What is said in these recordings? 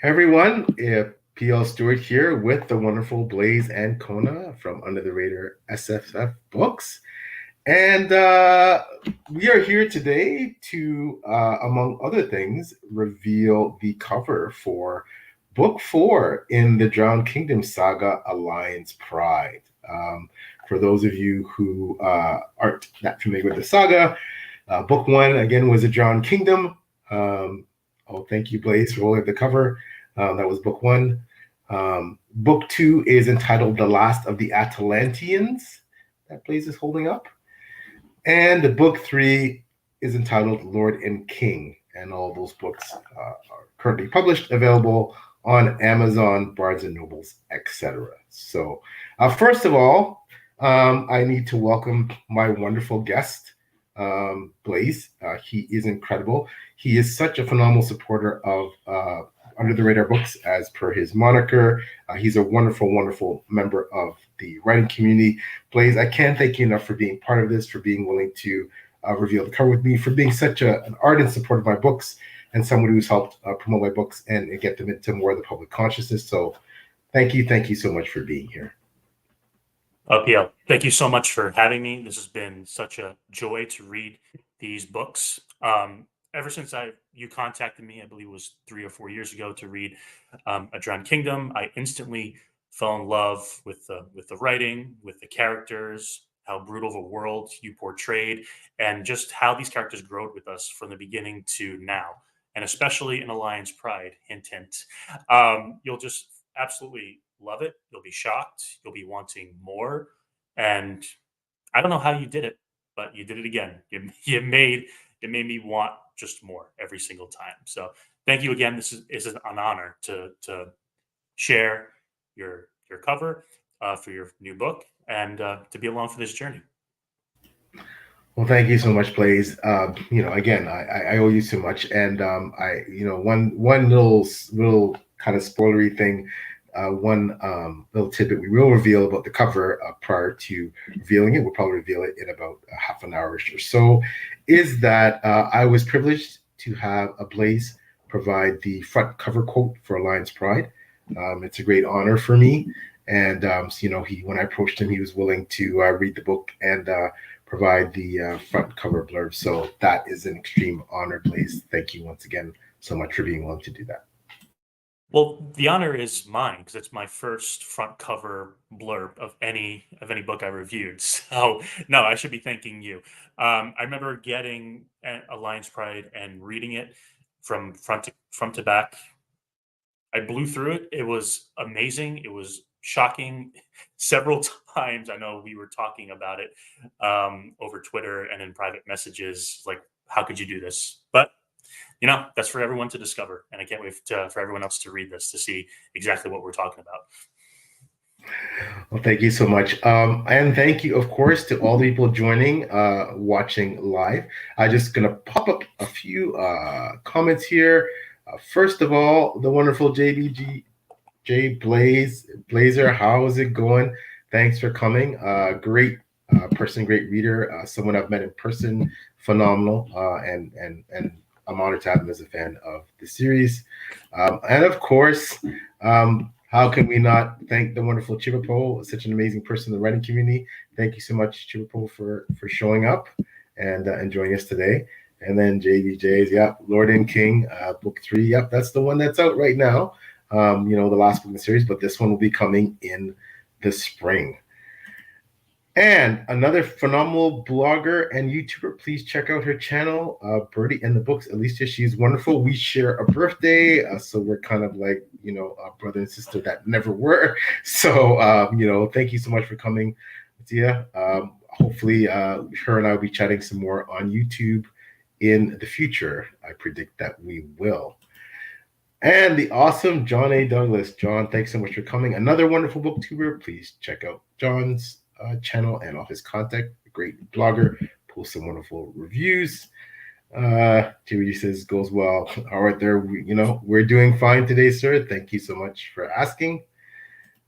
Hey everyone, PL Stewart here with the wonderful Blaise Ancona from Under the Radar SFF Books. And we are here today to, among other things, reveal the cover for Book 4 in the Drowned Kingdom Saga, Alliance Pride. For those of you who aren't that familiar with the saga, Book 1, again, was a Drowned Kingdom. Thank you, Blaise, for holding up the cover. That was Book 1. Book 2 is entitled The Last of the Atalanteans, that Blaise is holding up. And the Book 3 is entitled Lord and King. And all those books are currently published, available on Amazon, Barnes & Nobles, etc. So first of all, I need to welcome my wonderful guest, Blaise. He is incredible. He is such a phenomenal supporter of Under the Radar Books, as per his moniker. He's a wonderful, wonderful member of the writing community. Blaise, I can't thank you enough for being part of this, for being willing to reveal the cover with me, for being such an ardent supporter of my books, and someone who's helped promote my books and get them into more of the public consciousness. So thank you so much for being here. PL, thank you so much for having me. This has been such a joy to read these books. Ever since you contacted me, I believe it was 3 or 4 years ago, to read A Drowned Kingdom, I instantly fell in love with the writing, with the characters, how brutal of a world you portrayed, and just how these characters growed with us from the beginning to now, and especially in Alliance Pride. Hint, hint. You'll just absolutely love it. You'll be shocked. You'll be wanting more, and I don't know how you did it, but you did it again. You made it made me want just more every single time. So thank you again. This is an honor to share your cover for your new book, and to be along for this journey. Well, thank you so much, Blaise. Again, I owe you so much, and one little kind of spoilery thing, one little tidbit we will reveal about the cover prior to revealing it. We'll probably reveal it in about half an hour or so. Is that I was privileged to have a Blaise provide the front cover quote for Alliance Pride. It's a great honor for me, and when I approached him, he was willing to read the book and provide the front cover blurb. So that is an extreme honor, Blaise. Thank you once again so much for being willing to do that. Well, the honor is mine because it's my first front cover blurb of any book I reviewed. So no, I should be thanking you. I remember getting Alliance Pride and reading it from front to back. I blew through it. It was amazing. It was shocking several times. I know we were talking about it over Twitter and in private messages. Like, how could you do this? But that's for everyone to discover, and I can't wait for everyone else to read this to see exactly what we're talking about. Well, thank you so much. And thank you, of course, to all the people joining, watching live. I'm just going to pop up a few comments here. First of all, the wonderful Blazer, how is it going? Thanks for coming. Great person, great reader, someone I've met in person, phenomenal, and I'm honored to have him as a fan of the series. And of course, how can we not thank the wonderful Chivapo, such an amazing person in the writing community. Thank you so much, Chivapo, for showing up and joining us today. And then JBJ's, Lord and King, book 3. That's the one that's out right now. The last book in the series, but this one will be coming in the spring. And another phenomenal blogger and YouTuber, please check out her channel, Birdie and the Books. Alicia, she's wonderful. We share a birthday, so we're kind of like, a brother and sister that never were. So, thank you so much for coming, Tia. Hopefully, her and I will be chatting some more on YouTube in the future. I predict that we will. And the awesome John A. Douglas. John, thanks so much for coming. Another wonderful booktuber. Please check out John's channel and all his content. A great blogger, posts some wonderful reviews. Judy says goes well. All right, there. We're doing fine today, sir. Thank you so much for asking.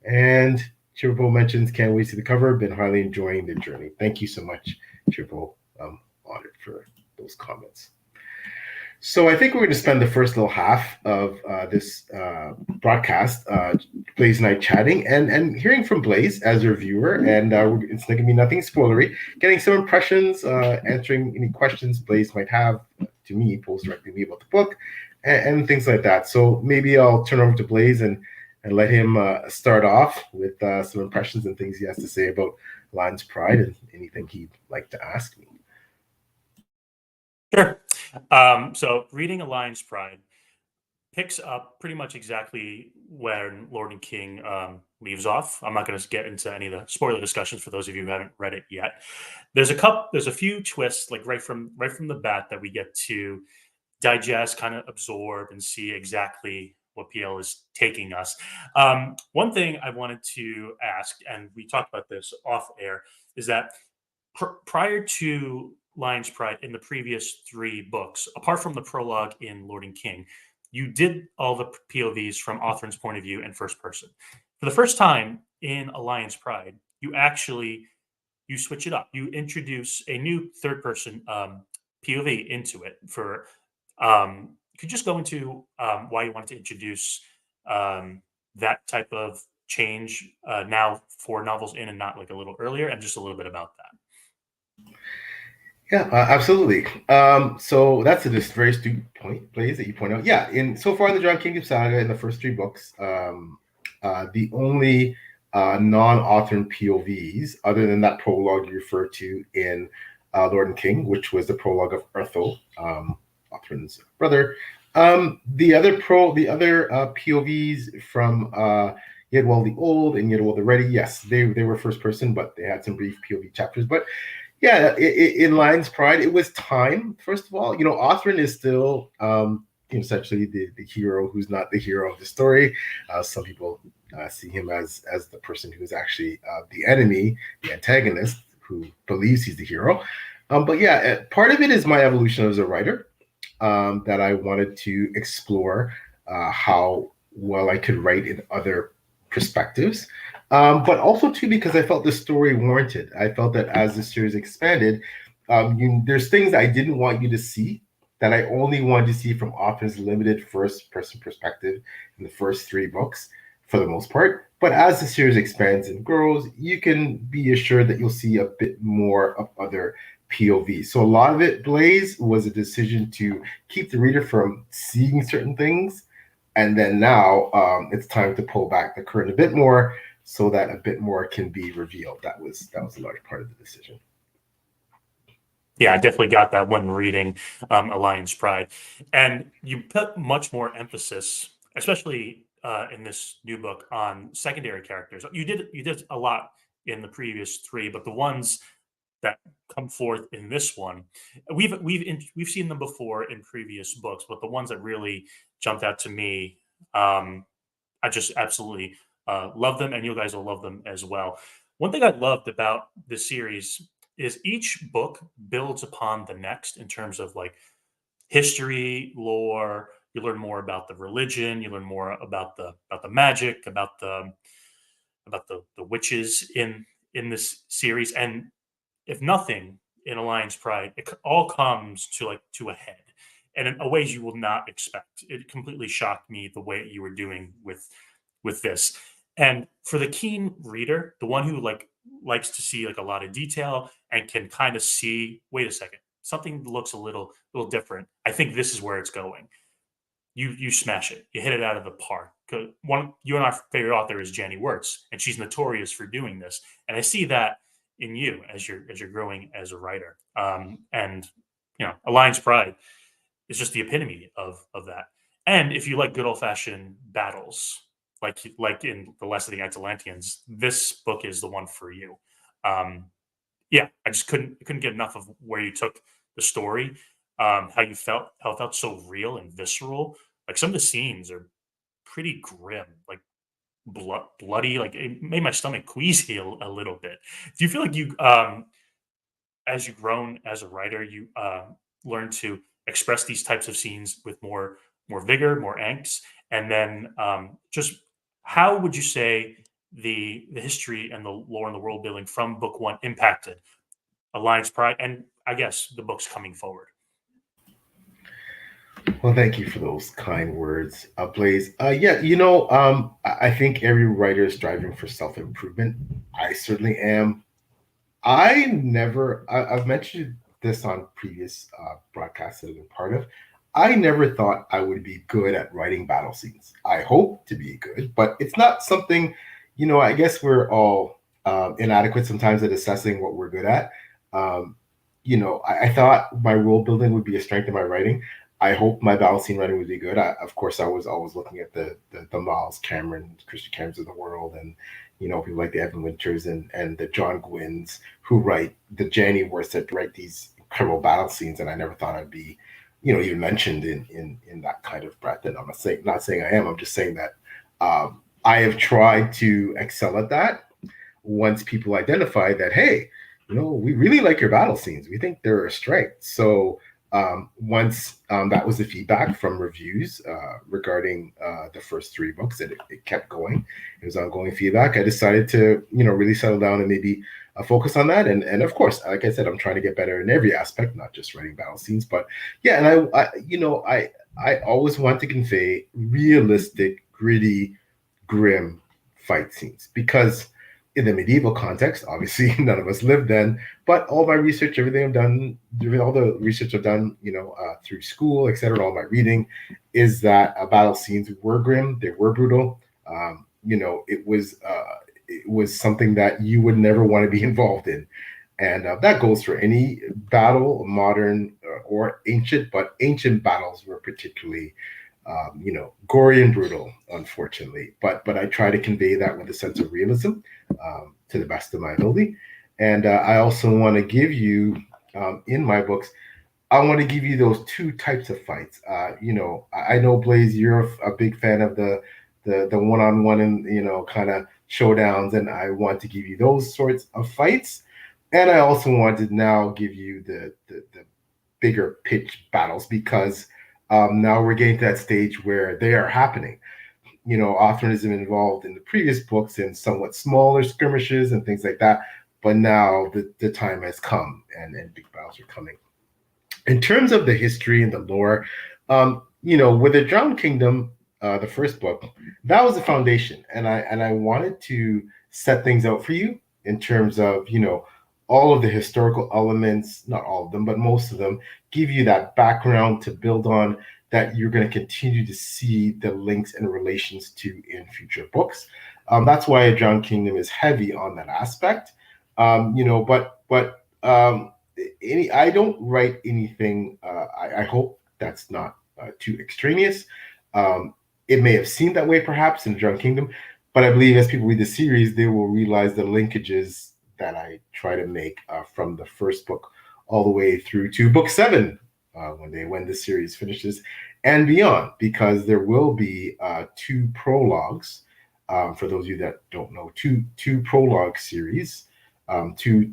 And Chirpo mentions can't wait to see the cover. Been highly enjoying the journey. Thank you so much, Chirpo. I'm honored for those comments. So I think we're going to spend the first little half of this broadcast, Blaise and I chatting and hearing from Blaise as a viewer, and it's not going to be nothing spoilery. Getting some impressions, answering any questions Blaise might have to me, post directly to me about the book, and things like that. So maybe I'll turn over to Blaise and let him start off with some impressions and things he has to say about Lion's Pride and anything he'd like to ask me. Sure. So reading A Lion's Pride picks up pretty much exactly when Lord and King leaves off. I'm not going to get into any of the spoiler discussions for those of you who haven't read it yet. There's a few twists, like right from the bat, that we get to digest, kind of absorb, and see exactly what PL is taking us. One thing I wanted to ask, and we talked about this off air, is that prior to Lion's Pride, in the previous three books, apart from the prologue in Lord and King, you did all the POVs from Othrin's point of view and first person. For the first time in A Lion's Pride, you switch it up. You introduce a new third person POV into it. For could you just go into why you wanted to introduce that type of change now, 4 novels in and not like a little earlier, and just a little bit about that? Yeah, absolutely. So that's a just very astute point, Blaise, that you point out. Yeah, in so far in the Drowned Kingdom Saga, in the first three books, the only non-authored POVs, other than that prologue you referred to in Lord and King, which was the prologue of Erthel, Othrin's brother. The other POVs from Yedwall the Old and Yedwall the Ready, yes, they were first person, but they had some brief POV chapters. But yeah, in Lion's Pride, it was time. First of all, Othrin is still essentially the hero who's not the hero of the story. Some people see him as the person who's actually the enemy, the antagonist, who believes he's the hero. But yeah, part of it is my evolution as a writer, that I wanted to explore how well I could write in other perspectives. But also too because I felt the story warranted. I felt that as the series expanded, there's things I didn't want you to see that I only wanted to see from Othrin's limited first-person perspective in the first three books, for the most part. But as the series expands and grows, you can be assured that you'll see a bit more of other POV. So a lot of it, Blaise, was a decision to keep the reader from seeing certain things, and then now it's time to pull back the curtain a bit more so that a bit more can be revealed. That was a large part of the decision. Yeah, I definitely got that when reading A Lion's Pride, and you put much more emphasis, especially in this new book, on secondary characters. You did a lot in the previous three, but the ones that come forth in this one, we've seen them before in previous books, but the ones that really jumped out to me, I just absolutely love them, and you guys will love them as well. One thing I loved about the series is each book builds upon the next in terms of like history, lore. You learn more about the religion. You learn more about the magic, about the witches in this series. And if nothing, in Alliance Pride, it all comes to a head, and in a ways you will not expect. It completely shocked me the way you were doing with this. And for the keen reader, the one who likes to see like a lot of detail and can kind of see, wait a second, something looks a little different. I think this is where it's going. You smash it. You hit it out of the park. 'Cause you and our favorite author is Jenny Wirtz, and she's notorious for doing this. And I see that in you as you're growing as a writer. And Alliance Pride is just the epitome of that. And if you like good old fashioned battles, like in the Last of the Atalanteans, this book is the one for you. Um, yeah, I just couldn't get enough of where you took the story, how it felt so real and visceral. Like some of the scenes are pretty grim, like bloody. Like it made my stomach queasy a little bit. Do you feel like as you've grown as a writer, you learn to express these types of scenes with more vigor, more angst, and then just how would you say the history and the lore and the world building from book one impacted Alliance Pride, and I guess the books coming forward? Well, thank you for those kind words, Blaise. Yeah, I think every writer is striving for self improvement. I certainly am. I've mentioned this on previous broadcasts that I've been part of. I never thought I would be good at writing battle scenes. I hope to be good, but it's not something, I guess we're all inadequate sometimes at assessing what we're good at. Um, I thought my world building would be a strength in my writing. I hope my battle scene writing would be good. Of course, I was always looking at the Miles Cameron, Christian Camerons of the world, and people like the Evan Winters and the John Gwynns who write the Janny Worths that write these incredible battle scenes, and I never thought I'd be, even mentioned in that kind of breadth. And I'm not saying I am. I'm just saying that I have tried to excel at that. Once people identify that, hey, we really like your battle scenes. We think they're a strength. So once that was the feedback from reviews regarding the first three books, and it kept going. It was ongoing feedback. I decided to, really settle down and maybe focus on that. And of course, like I said, I'm trying to get better in every aspect, not just writing battle scenes. But yeah, and I always want to convey realistic, gritty, grim fight scenes because in the medieval context, obviously none of us lived then, but all my research, everything I've done, all the research I've done, through school, etc., all my reading, is that battle scenes were grim, they were brutal. It was something that you would never want to be involved in, and that goes for any battle, modern or ancient. But ancient battles were particularly gory and brutal, unfortunately. But I try to convey that with a sense of realism to the best of my ability. And I also want to give you, in my books, I want to give you those two types of fights. I know Blaise, you're a big fan of the one-on-one and kind of showdowns, and I want to give you those sorts of fights. And I also want to now give you the bigger pitch battles because now we're getting to that stage where they are happening. Often has been involved in the previous books in somewhat smaller skirmishes and things like that. But now the time has come and big battles are coming. In terms of the history and the lore, with the Drowned Kingdom, the first book, that was the foundation. And I wanted to set things out for you in terms of, all of the historical elements, not all of them, but most of them, give you that background to build on that you're going to continue to see the links and relations to in future books. That's why A Drowned Kingdom is heavy on that aspect. I don't write anything. I hope that's not too extraneous. It may have seemed that way perhaps in Drowned Kingdom, but I believe as people read the series, they will realize the linkages that I try to make from the first book all the way through to book 7 when the series finishes and beyond, because there will be 2 prologues. For those of you that don't know, two prologue series, two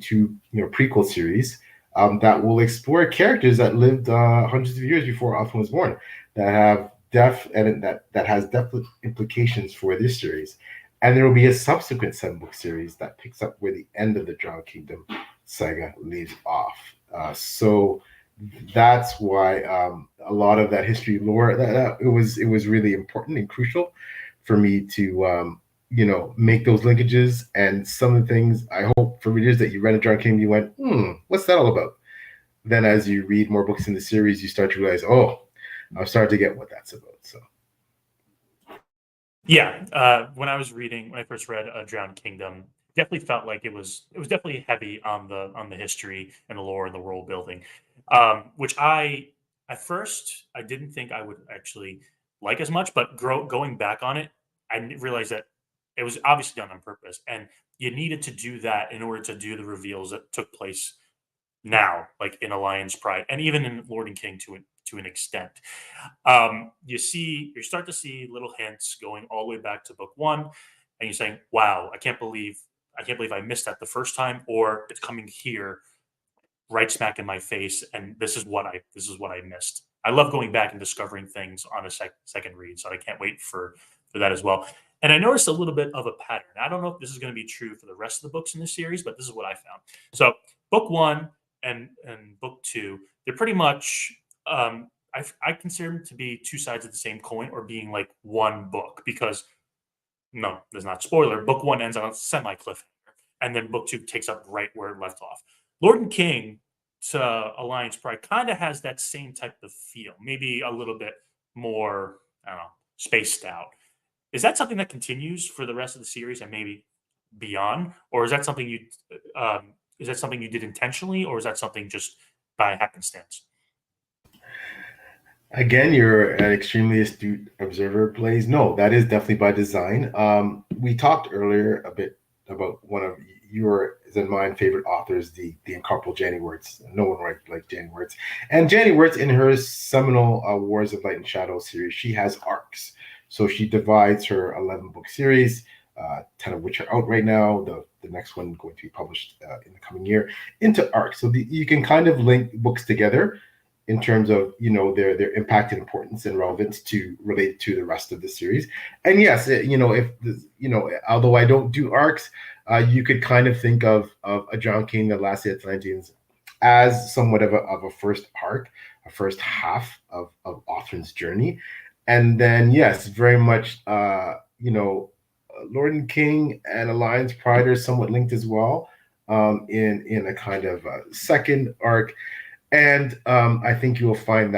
prequel series that will explore characters that lived hundreds of years before Alpha was born, that have that has definite implications for this series. And there will be a subsequent 7-book series that picks up where the end of the Drowned Kingdom saga leaves off. So that's why a lot of that history lore that it was really important and crucial for me to make those linkages. And some of the things I hope for readers that you read a Drowned Kingdom, you went, what's that all about? Then as you read more books in the series, you start to realize, I'm starting to get what that's about. So. Yeah, when I first read Drowned Kingdom, definitely felt like it was definitely heavy on the history and the lore and the world building, which at first I didn't think I would actually like as much, but going back on it, realized that it was obviously done on purpose, and you needed to do that in order to do the reveals that took place now, like in Alliance Pride, and even in Lord and King to an extent. You start to see little hints going all the way back to book 1, and you're saying, "Wow, I can't believe I missed that the first time," or it's coming here right smack in my face, and this is what I missed. I love going back and discovering things on a second read, so I can't wait for that as well. And I noticed a little bit of a pattern. I don't know if this is going to be true for the rest of the books in this series, but this is what I found. So book 1 and book 2, they're pretty much I consider them to be two sides of the same coin, or being like one book, because no, there's not spoiler. Book one ends on a semi cliffhanger, and then book two takes up right where it left off. Lord and King to Alliance Pride kind of has that same type of feel, maybe a little bit more, I don't know, spaced out. Is that something that continues for the rest of the series and maybe beyond, or is that something you did intentionally, or is that something just by happenstance? Again, you're an extremely astute observer, Blaise. No, that is definitely by design. We talked earlier a bit about one of your and mine favorite authors, the incomparable Janny Wirtz. No one writes like Janny Wirtz. And Janny Wirtz, in her seminal Wars of Light and Shadow series, she has arcs. So she divides her 11-book series, 10 of which are out right now. The next one going to be published in the coming year, into arcs. So you can kind of link books together in terms of their impact and importance and relevance to relate to the rest of the series. And yes, although I don't do arcs, you could kind of think of a Drowned Kingdom, the Last of the Atlanteans, as somewhat of a first arc, a first half of Othrin's journey. And then yes, very much Lord and King and Alliance Pride are somewhat linked as well, in a kind of second arc. And I think you'll find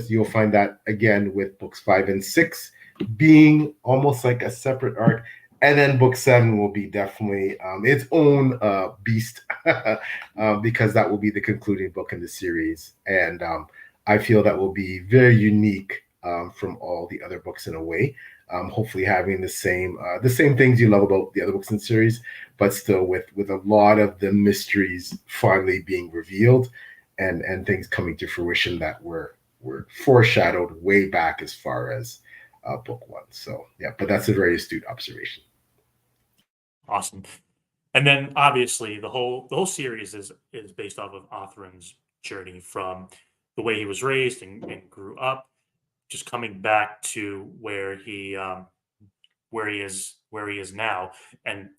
you'll find that again with books 5 and 6 being almost like a separate arc, and then book 7 will be definitely its own beast, because that will be the concluding book in the series, and I feel that will be very unique from all the other books in a way. Hopefully having the same things you love about the other books in the series, but still with a lot of the mysteries finally being revealed, and things coming to fruition that were foreshadowed way back as far as book 1. So yeah, but that's a very astute observation. Awesome. And then obviously the whole series is based off of Othrin's journey from the way he was raised and grew up, just coming back to where he is now, and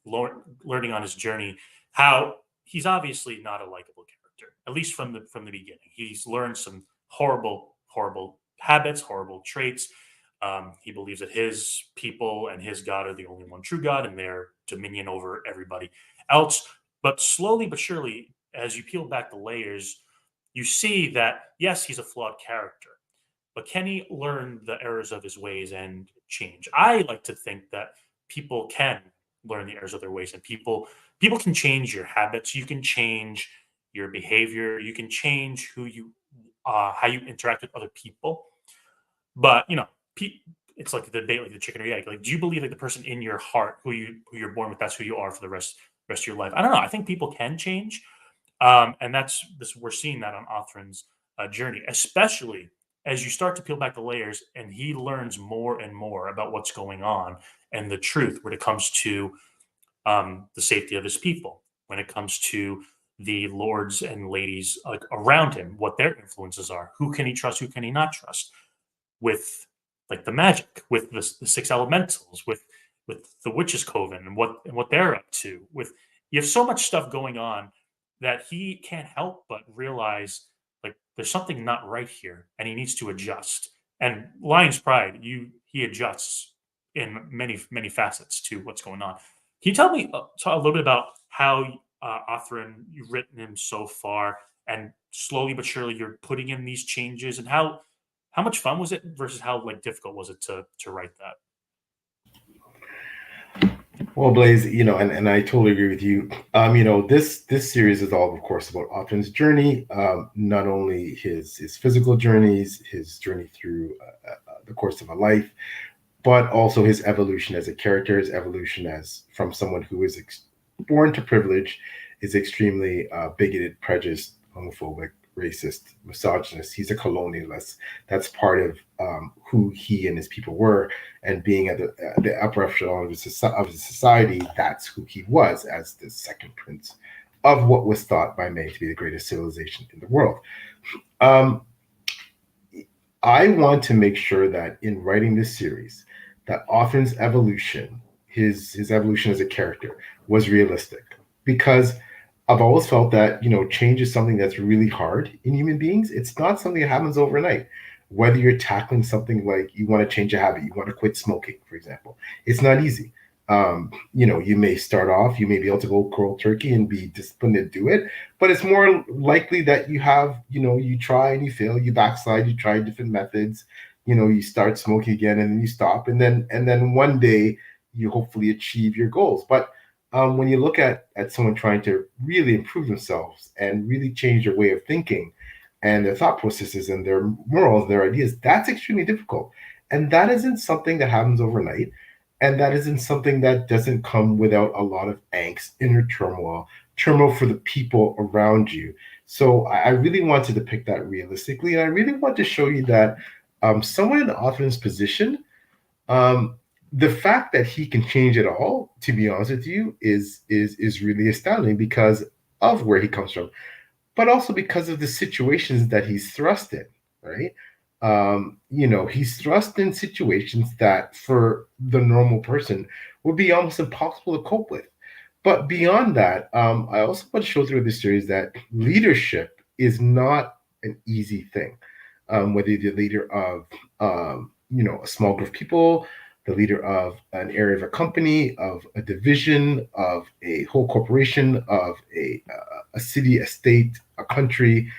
learning on his journey how he's obviously not a likable character, at least from the beginning. He's learned some horrible habits, horrible traits. He believes that his people and his God are the only one true God, and their dominion over everybody else. But slowly but surely, as you peel back the layers, you see that yes, he's a flawed character, but can he learn the errors of his ways and change? I like to think that people can learn the errors of their ways, and people can change your habits. You can change your behavior. You can change how you interact with other people. But it's like the debate, like the chicken or egg. Like, do you believe like the person in your heart, who you're born with, that's who you are for the rest of your life? I don't know. I think people can change, and that's this. We're seeing that on Othrin's journey, especially as you start to peel back the layers, and he learns more and more about what's going on and the truth when it comes to the safety of his people, when it comes to the lords and ladies like around him, what their influences are, who can he trust, who can he not trust, with like the magic, with the six elementals, with the witches coven, and what they're up to. With You have so much stuff going on that he can't help but realize like there's something not right here, and he needs to adjust. And Lion's Pride, he adjusts in many facets to what's going on. Can you tell me talk a little bit about how Othrin, you've written him so far, and slowly but surely you're putting in these changes, and how much fun was it versus how like difficult was it to write that? Well, Blaise, and I totally agree with you. This series is all, of course, about Othrin's journey. Not only his physical journeys, his journey through the course of a life, but also his evolution as a character, his evolution as from someone who is born to privilege, is extremely bigoted, prejudiced, homophobic, racist, misogynist. He's a colonialist. That's part of who he and his people were, and being at the upper echelon of his society, that's who he was as the second prince of what was thought by many to be the greatest civilization in the world. Um, I want to make sure that in writing this series, that Othrin's evolution, his evolution as a character, was realistic, because I've always felt that, change is something that's really hard in human beings. It's not something that happens overnight. Whether you're tackling something like you want to change a habit, you want to quit smoking, for example, it's not easy. You may start off, you may be able to go cold turkey and be disciplined to do it, but it's more likely that you have, you try and you fail, you backslide, you try different methods, you start smoking again and then you stop, and then one day you hopefully achieve your goals. But when you look at someone trying to really improve themselves and really change their way of thinking and their thought processes and their morals, their ideas, that's extremely difficult. And that isn't something that happens overnight. And that isn't something that doesn't come without a lot of angst, inner turmoil for the people around you. So I really want to depict that realistically. And I really want to show you that someone in Othman's position, um, the fact that he can change it all, to be honest with you, is really astounding because of where he comes from, but also because of the situations that he's thrust in, right? He's thrust in situations that for the normal person would be almost impossible to cope with. But beyond that, I also want to show through this series that leadership is not an easy thing. Whether you're the leader of, a small group of people, the leader of an area of a company, of a division, of a whole corporation, of a city, a state, a country,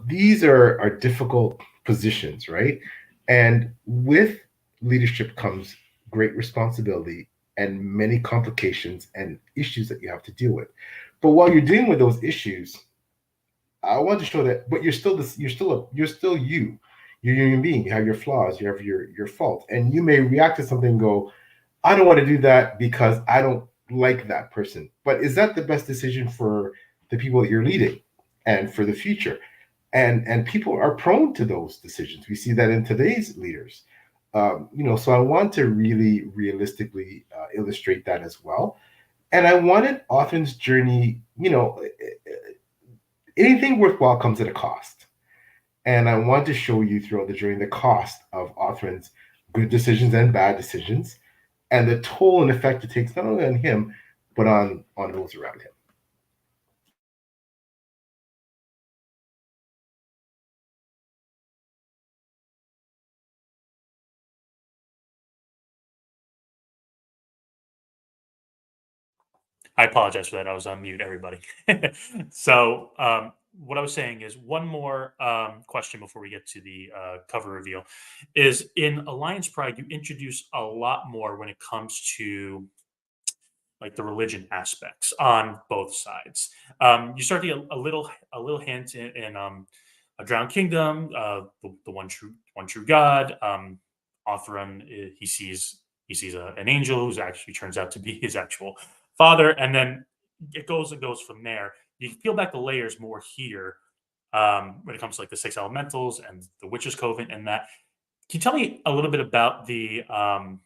these are difficult positions, right? And with leadership comes great responsibility and many complications and issues that you have to deal with. But while you're dealing with those issues, I want to show that, but you're still this, you're still you. You're a human being. You have your flaws, you have your fault, and you may react to something and go, I don't want to do that because I don't like that person. But is that the best decision for the people that you're leading and for the future? And people are prone to those decisions. We see that in today's leaders. So I want to really realistically illustrate that as well. And I wanted Authen's journey, anything worthwhile comes at a cost. And I want to show you throughout the journey the cost of Authen's good decisions and bad decisions and the toll and effect it takes not only on him, but on those around him. I apologize for that. I was on mute, everybody. So, what I was saying is one more question before we get to the cover reveal is in Alliance Pride, you introduce a lot more when it comes to like the religion aspects on both sides. You start to get a little hint in a Drowned Kingdom, the one true God. Othram, he sees an angel who's actually turns out to be his actual father, and then it goes and goes from there. You can peel back the layers more here when it comes to like the six elementals and the witches' coven and that. Can you tell me a little bit about the how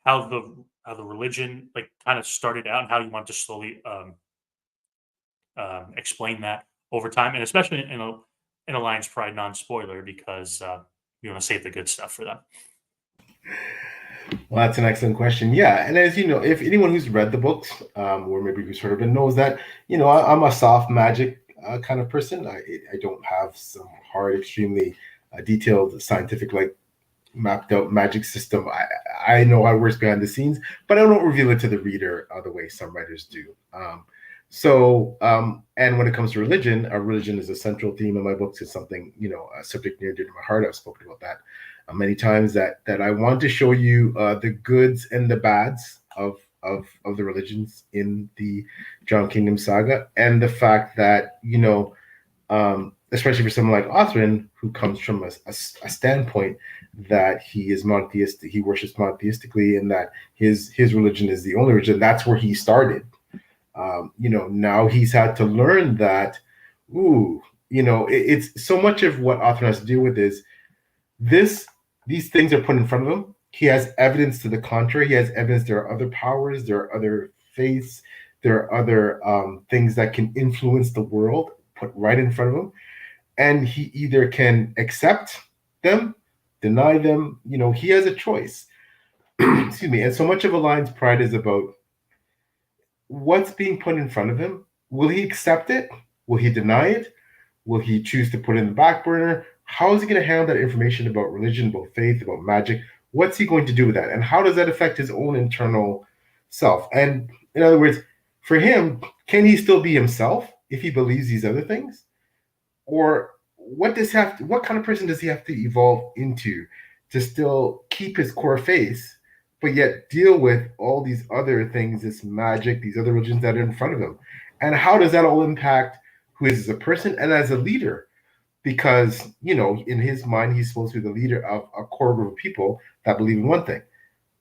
the religion like kind of started out and how you want to slowly explain that over time, and especially in Alliance Pride non spoiler because we want to save the good stuff for them. Well, that's an excellent question. Yeah, and as you know, if anyone who's read the books, or maybe who's heard of it, knows that I'm a soft magic kind of person. I don't have some hard, extremely detailed scientific like mapped out magic system. I know how it works behind the scenes, but I don't reveal it to the reader the way some writers do. And when it comes to religion, religion is a central theme in my books. It's something, a subject near and dear to my heart. I've spoken about that many times. That I want to show you the goods and the bads of the religions in the Drowned Kingdom Saga, and the fact that especially for someone like Othran, who comes from a standpoint that he is monotheistic, he worships monotheistically, and that his religion is the only religion. That's where he started. Now he's had to learn that. It's so much of what Othran has to deal with is this. These things are put in front of him. He has evidence to the contrary. He has evidence there are other powers, there are other faiths, there are other things that can influence the world put right in front of him, and he either can accept them, deny them. He has a choice. Excuse me. And so much of Alliance Pride is about what's being put in front of him? Will he accept it? Will he deny it? Will he choose to put it in the back burner? How is he going to handle that information about religion, about faith, about magic? What's he going to do with that? And how does that affect his own internal self? And in other words, for him, can he still be himself if he believes these other things? Or what kind of person does he have to evolve into to still keep his core faith, but yet deal with all these other things, this magic, these other religions that are in front of him? And how does that all impact who he is as a person and as a leader? Because, in his mind, he's supposed to be the leader of a core group of people that believe in one thing.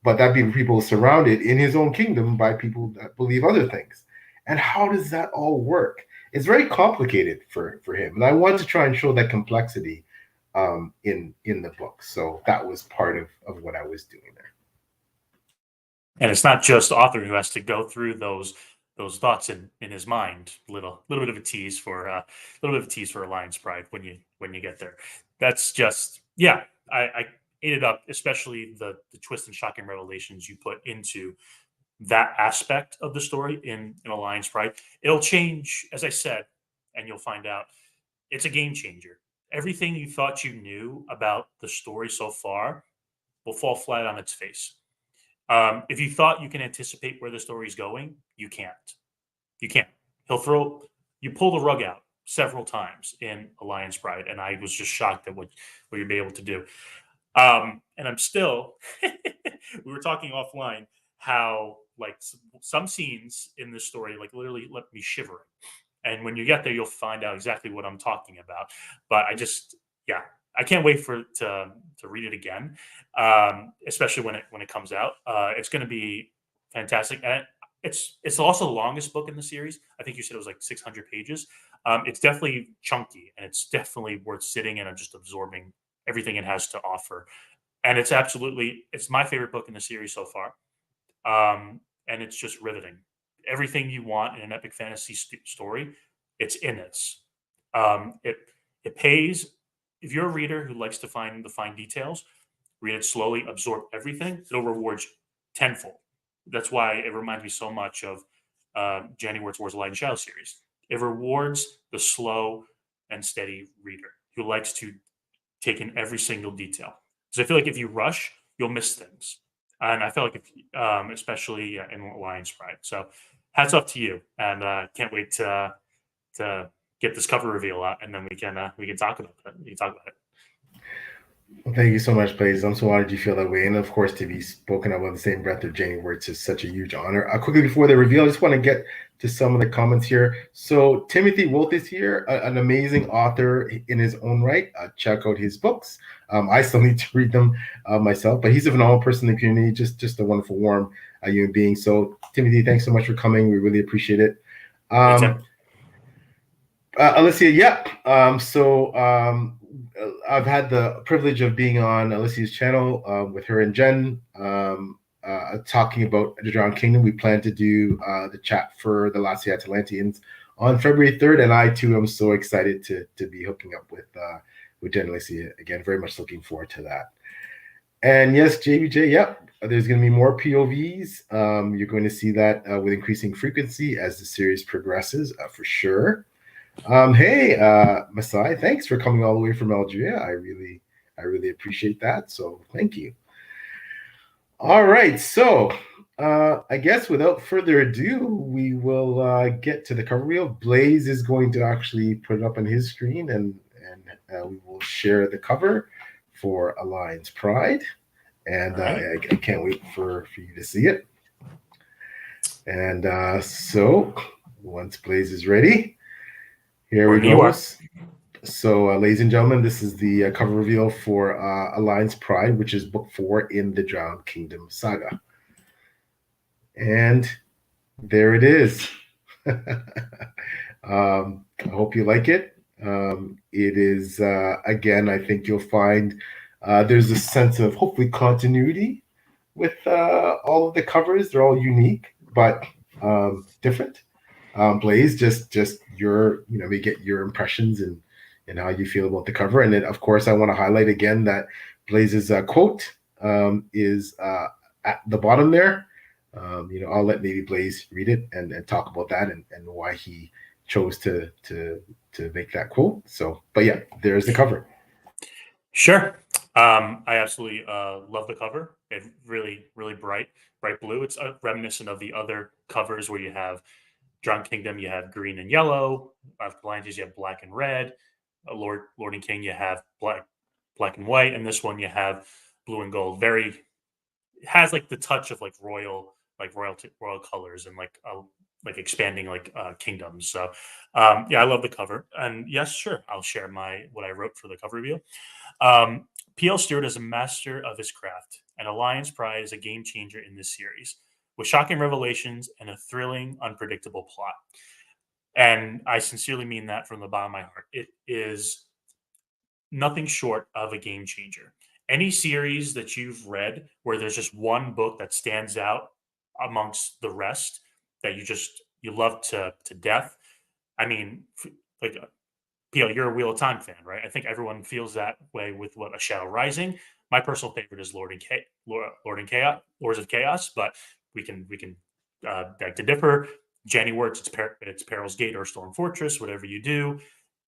But that group of people is surrounded in his own kingdom by people that believe other things. And how does that all work? It's very complicated for him. And I want to try and show that complexity in the book. So that was part of what I was doing there. And it's not just the author who has to go through those thoughts in his mind. Little bit of a tease for Alliance Pride when you get there. That's just, yeah, I ate it up, especially the twist and shocking revelations you put into that aspect of the story in Alliance Pride. It'll change, as I said, and you'll find out it's a game changer. Everything you thought you knew about the story so far will fall flat on its face. If you thought you can anticipate where the story's going, you can't. You can't. You pull the rug out several times in Alliance Pride, and I was just shocked at what you'd be able to do. And I'm still, we were talking offline how like some scenes in this story like literally left me shivering. And when you get there, you'll find out exactly what I'm talking about. But I can't wait to read it again, especially when it comes out. It's going to be fantastic, and it's also the longest book in the series. I think you said it was like 600 pages. It's definitely chunky, and it's definitely worth sitting in and just absorbing everything it has to offer. And it's my favorite book in the series so far, and it's just riveting. Everything you want in an epic fantasy story, it's in it. It pays. If you're a reader who likes to find the fine details, read it slowly, absorb everything, it'll reward you tenfold. That's why it reminds me so much of Janny Ward's Wars of Light and Shadow series. It rewards the slow and steady reader who likes to take in every single detail. Because I feel like if you rush, you'll miss things. And I feel like, especially in Alliance Pride. So hats off to you. And can't wait to get this cover reveal out, and then we can talk about it. Well, thank you so much, Blaise. I'm so honored you feel that way. And of course, to be spoken of on the same breath of Janie Wirtz is such a huge honor. Quickly before the reveal, I just want to get to some of the comments here. So Timothy Wolf is here, an amazing author in his own right. Check out his books. I still need to read them myself, but he's a phenomenal person in the community, just a wonderful, warm human being. So Timothy, thanks so much for coming. We really appreciate it. Alicia, I've had the privilege of being on Alicia's channel with her and Jen, talking about the Drowned Kingdom. We plan to do the chat for the Last of the Atalanteans on February 3rd, and I too am so excited to be hooking up with Jen and Alicia again. Very much looking forward to that. And yes, JBJ, there's going to be more POVs. You're going to see that with increasing frequency as the series progresses, for sure. Hey, Masai, thanks for coming all the way from Algeria. I really appreciate that. So thank you. All right. So I guess without further ado, we will get to the cover reel. Blaise is going to actually put it up on his screen, and we will share the cover for Alliance Pride. And I can't wait for you to see it. And so once Blaise is ready, here we go. So, ladies and gentlemen, this is the cover reveal for Alliance Pride, which is book 4 in the Drowned Kingdom Saga. And there it is. I hope you like it. It is, again, I think you'll find there's a sense of hopefully continuity with all of the covers. They're all unique, but different. Blaise, just we get your impressions and how you feel about the cover. And then, of course, I want to highlight again that Blaise's quote is at the bottom there. I'll let maybe Blaise read it and talk about that and why he chose to make that quote. So, but yeah, there's the cover. Sure. I absolutely love the cover. It really bright blue. It's reminiscent of the other covers where you have Drowned Kingdom, you have green and yellow. Atlantis, you have black and red. Lord and King, you have black and white, and this one you have blue and gold. Very it has like the touch of like royal colors and like expanding like kingdoms. So yeah, I love the cover. And yes, sure, I'll share my what I wrote for the cover review. P.L. Stewart is a master of his craft, and Alliance Pride is a game changer in this series, with shocking revelations and a thrilling, unpredictable plot. And I sincerely mean that from the bottom of my heart. It is nothing short of a game changer. Any series that you've read where there's just one book that stands out amongst the rest that you love to death. I mean, like PL, you're a Wheel of Time fan, right? I think everyone feels that way with what A Shadow Rising. My personal favorite is Lord and Chaos, Lords of Chaos, but we can beg to differ. Jenny Works, it's Peril's Gate or Storm Fortress, whatever you do.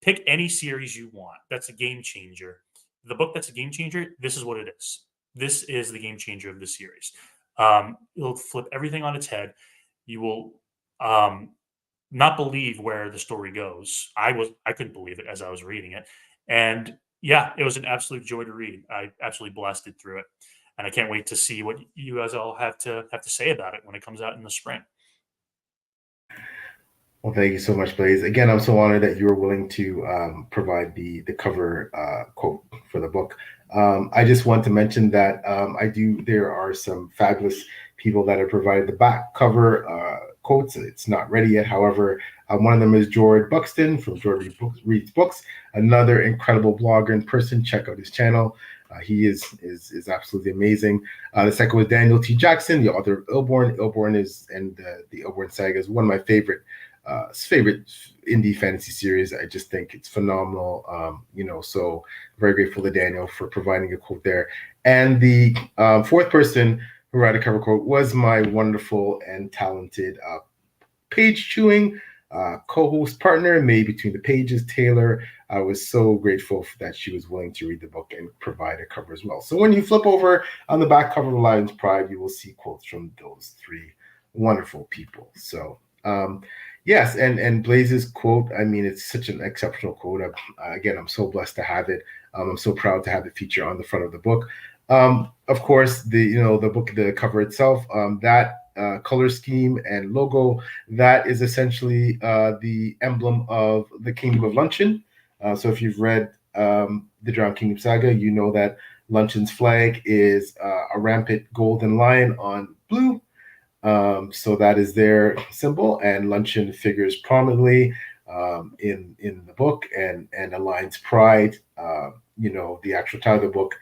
Pick any series you want. That's a game changer. The book that's a game changer, this is what it is. This is the game changer of the series. It'll flip everything on its head. You will um, not believe where the story goes. I couldn't believe it as I was reading it. And yeah, it was an absolute joy to read. I absolutely blasted through it. And I can't wait to see what you guys all have to say about it when it comes out in the spring. Well, thank you so much, Blaise. Again, I'm so honored that you were willing to provide the cover quote for the book. I just want to mention that I do. There are some fabulous people that have provided the back cover quotes. It's not ready yet. However, one of them is George Buxton from Reads Books, another incredible blogger in person. Check out his channel. He is absolutely amazing. The second was Daniel T. Jackson, the author of Illborn. Illborn is and the Illborn Saga is one of my favorite indie fantasy series. I just think it's phenomenal. So very grateful to Daniel for providing a quote there. And the fourth person who wrote a cover quote was my wonderful and talented page chewing co-host partner, made between the pages, Taylor. I was so grateful that she was willing to read the book and provide a cover as well. So when you flip over on the back cover of Lion's Pride, you will see quotes from those three wonderful people. So yes, and Blaise's quote, I mean, it's such an exceptional quote. Again, I'm so blessed to have it. I'm so proud to have it feature on the front of the book. Of course, the cover itself, that color scheme and logo, that is essentially the emblem of the Kingdom of Luncheon. So if you've read the Drowned Kingdom Saga, you know that Luncheon's flag is a rampant golden lion on blue. So that is their symbol, and luncheon figures prominently in the book, and Alliance Pride. The actual title of the book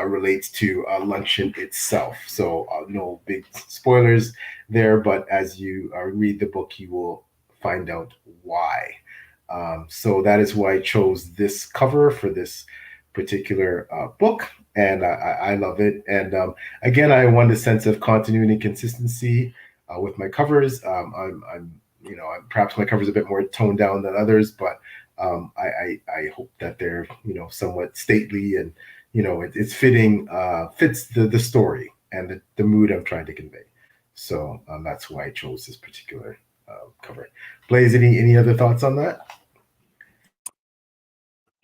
relates to luncheon itself. So no big spoilers there, but as you read the book, you will find out why. So that is why I chose this cover for this particular book, and I love it. And again, I want a sense of continuity and consistency with my covers. Perhaps my covers a bit more toned down than others, but I hope that they're somewhat stately and it's fits the story and the mood I'm trying to convey. So that's why I chose this particular cover. Blaise, any other thoughts on that?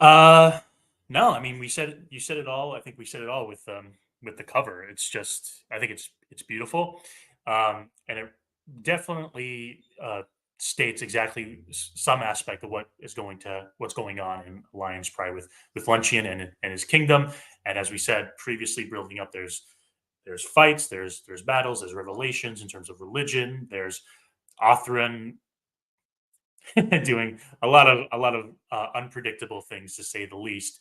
Uh, no, I mean you said it all. I think we said it all with the cover. It's just I think it's beautiful, and it definitely states exactly some aspect of what's going on in Lion's Pride with Luncheon and his kingdom. And as we said previously, building up, there's fights, there's battles, there's revelations in terms of religion. There's Othran doing a lot of unpredictable things to say the least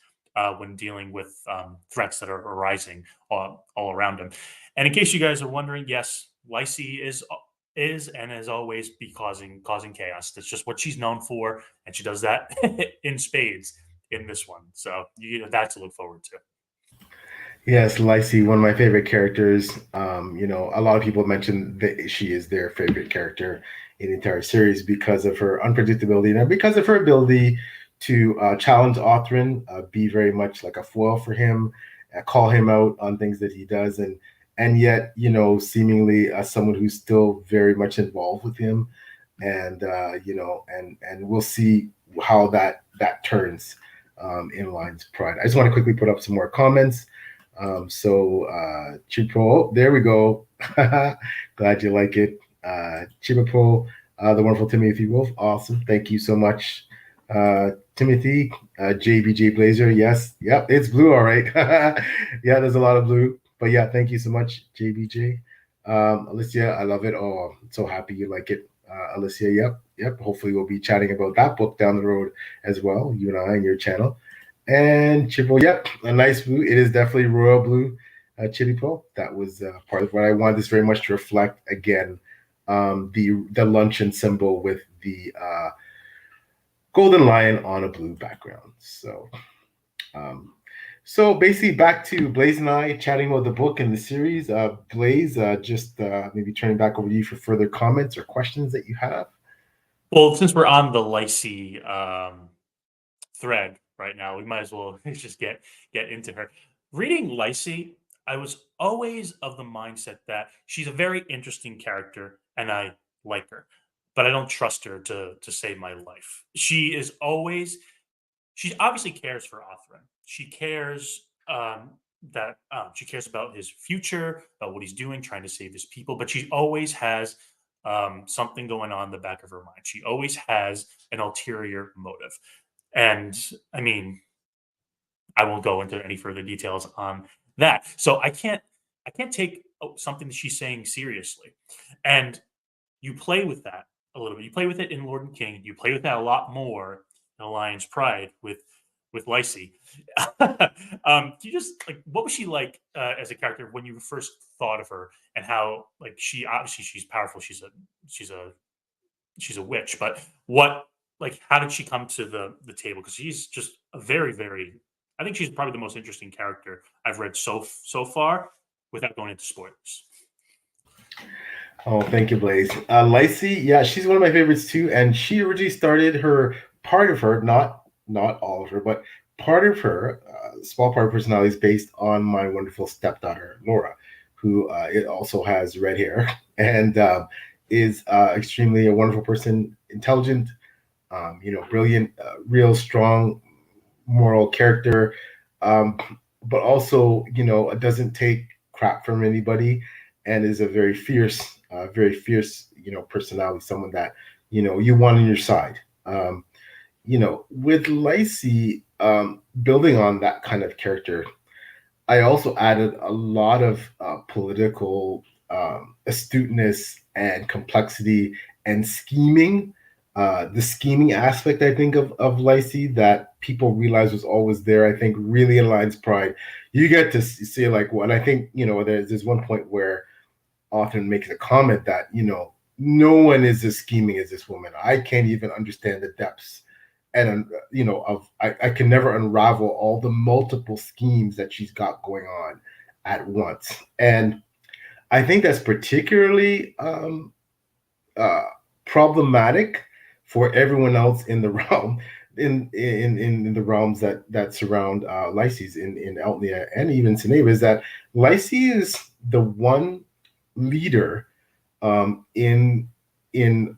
when dealing with threats that are arising all around him. And in case you guys are wondering, yes, Lacey is and has always be causing chaos. That's just what she's known for, and she does that in spades in this one. So you have that to look forward to. Yes, Lacey, one of my favorite characters. A lot of people mention that she is their favorite character in the entire series because of her unpredictability and because of her ability to challenge Othrin, be very much like a foil for him, call him out on things that he does, and yet, seemingly someone who's still very much involved with him, and and we'll see how that turns in Lion's Pride. I just want to quickly put up some more comments. Chipo, there we go. Glad you like it. Chipo, the wonderful Timothy Wolf. Awesome. Thank you so much. Timothy, JBJ Blazer. Yes. Yep. It's blue. All right. Yeah. There's a lot of blue, but yeah, thank you so much, JBJ. Alicia, I love it. Oh, I'm so happy you like it. Alicia, yep. Yep. Hopefully we'll be chatting about that book down the road as well. You and I and your channel. And Chipo, yep, a nice blue. It is definitely royal blue, Chipo. That was part of what I wanted this very much to reflect again. The luncheon symbol with the golden lion on a blue background. Um, so basically, back to Blaise and I chatting about the book and the series. Blaise, just maybe turning back over to you for further comments or questions that you have. Well, since we're on the Lacey thread right now, we might as well just get into her. Reading Lacey, I was always of the mindset that she's a very interesting character and I like her, but I don't trust her to save my life. She obviously cares for Othran. She cares that she cares about his future, about what he's doing, trying to save his people. But she always has something going on in the back of her mind. She always has an ulterior motive. And I mean, I won't go into any further details on that. So I can't take something that she's saying seriously. And you play with that a little bit. You play with it in Lord and King. You play with that a lot more in Alliance Pride with Lacey. You just like what was she like as a character when you first thought of her, and how like she obviously she's powerful. She's a she's a witch, but what like how did she come to the table? Because she's just a very I think she's probably the most interesting character I've read so far without going into spoilers. Oh, thank you, Blaze. Lacey, yeah, she's one of my favorites too, and she originally started her part of her, not all of her, but part of her, small part of personality is based on my wonderful stepdaughter Laura, who it also has red hair and is extremely a wonderful person, intelligent, brilliant, real strong moral character, um, but also doesn't take crap from anybody, and is a very fierce personality. Someone that you want on your side. With Lacey, building on that kind of character, I also added a lot of political astuteness and complexity and scheming. The scheming aspect, I think, of Lacey that people realize was always there, I think, really aligns Pride. You get to see like what I think, there's one point where Author makes a comment that, no one is as scheming as this woman. I can't even understand the depths and I can never unravel all the multiple schemes that she's got going on at once. And I think that's particularly uh, problematic for everyone else in the realm, in the realms that surround Lyces in Eltnia and even Seneva, is that Lacey is the one leader in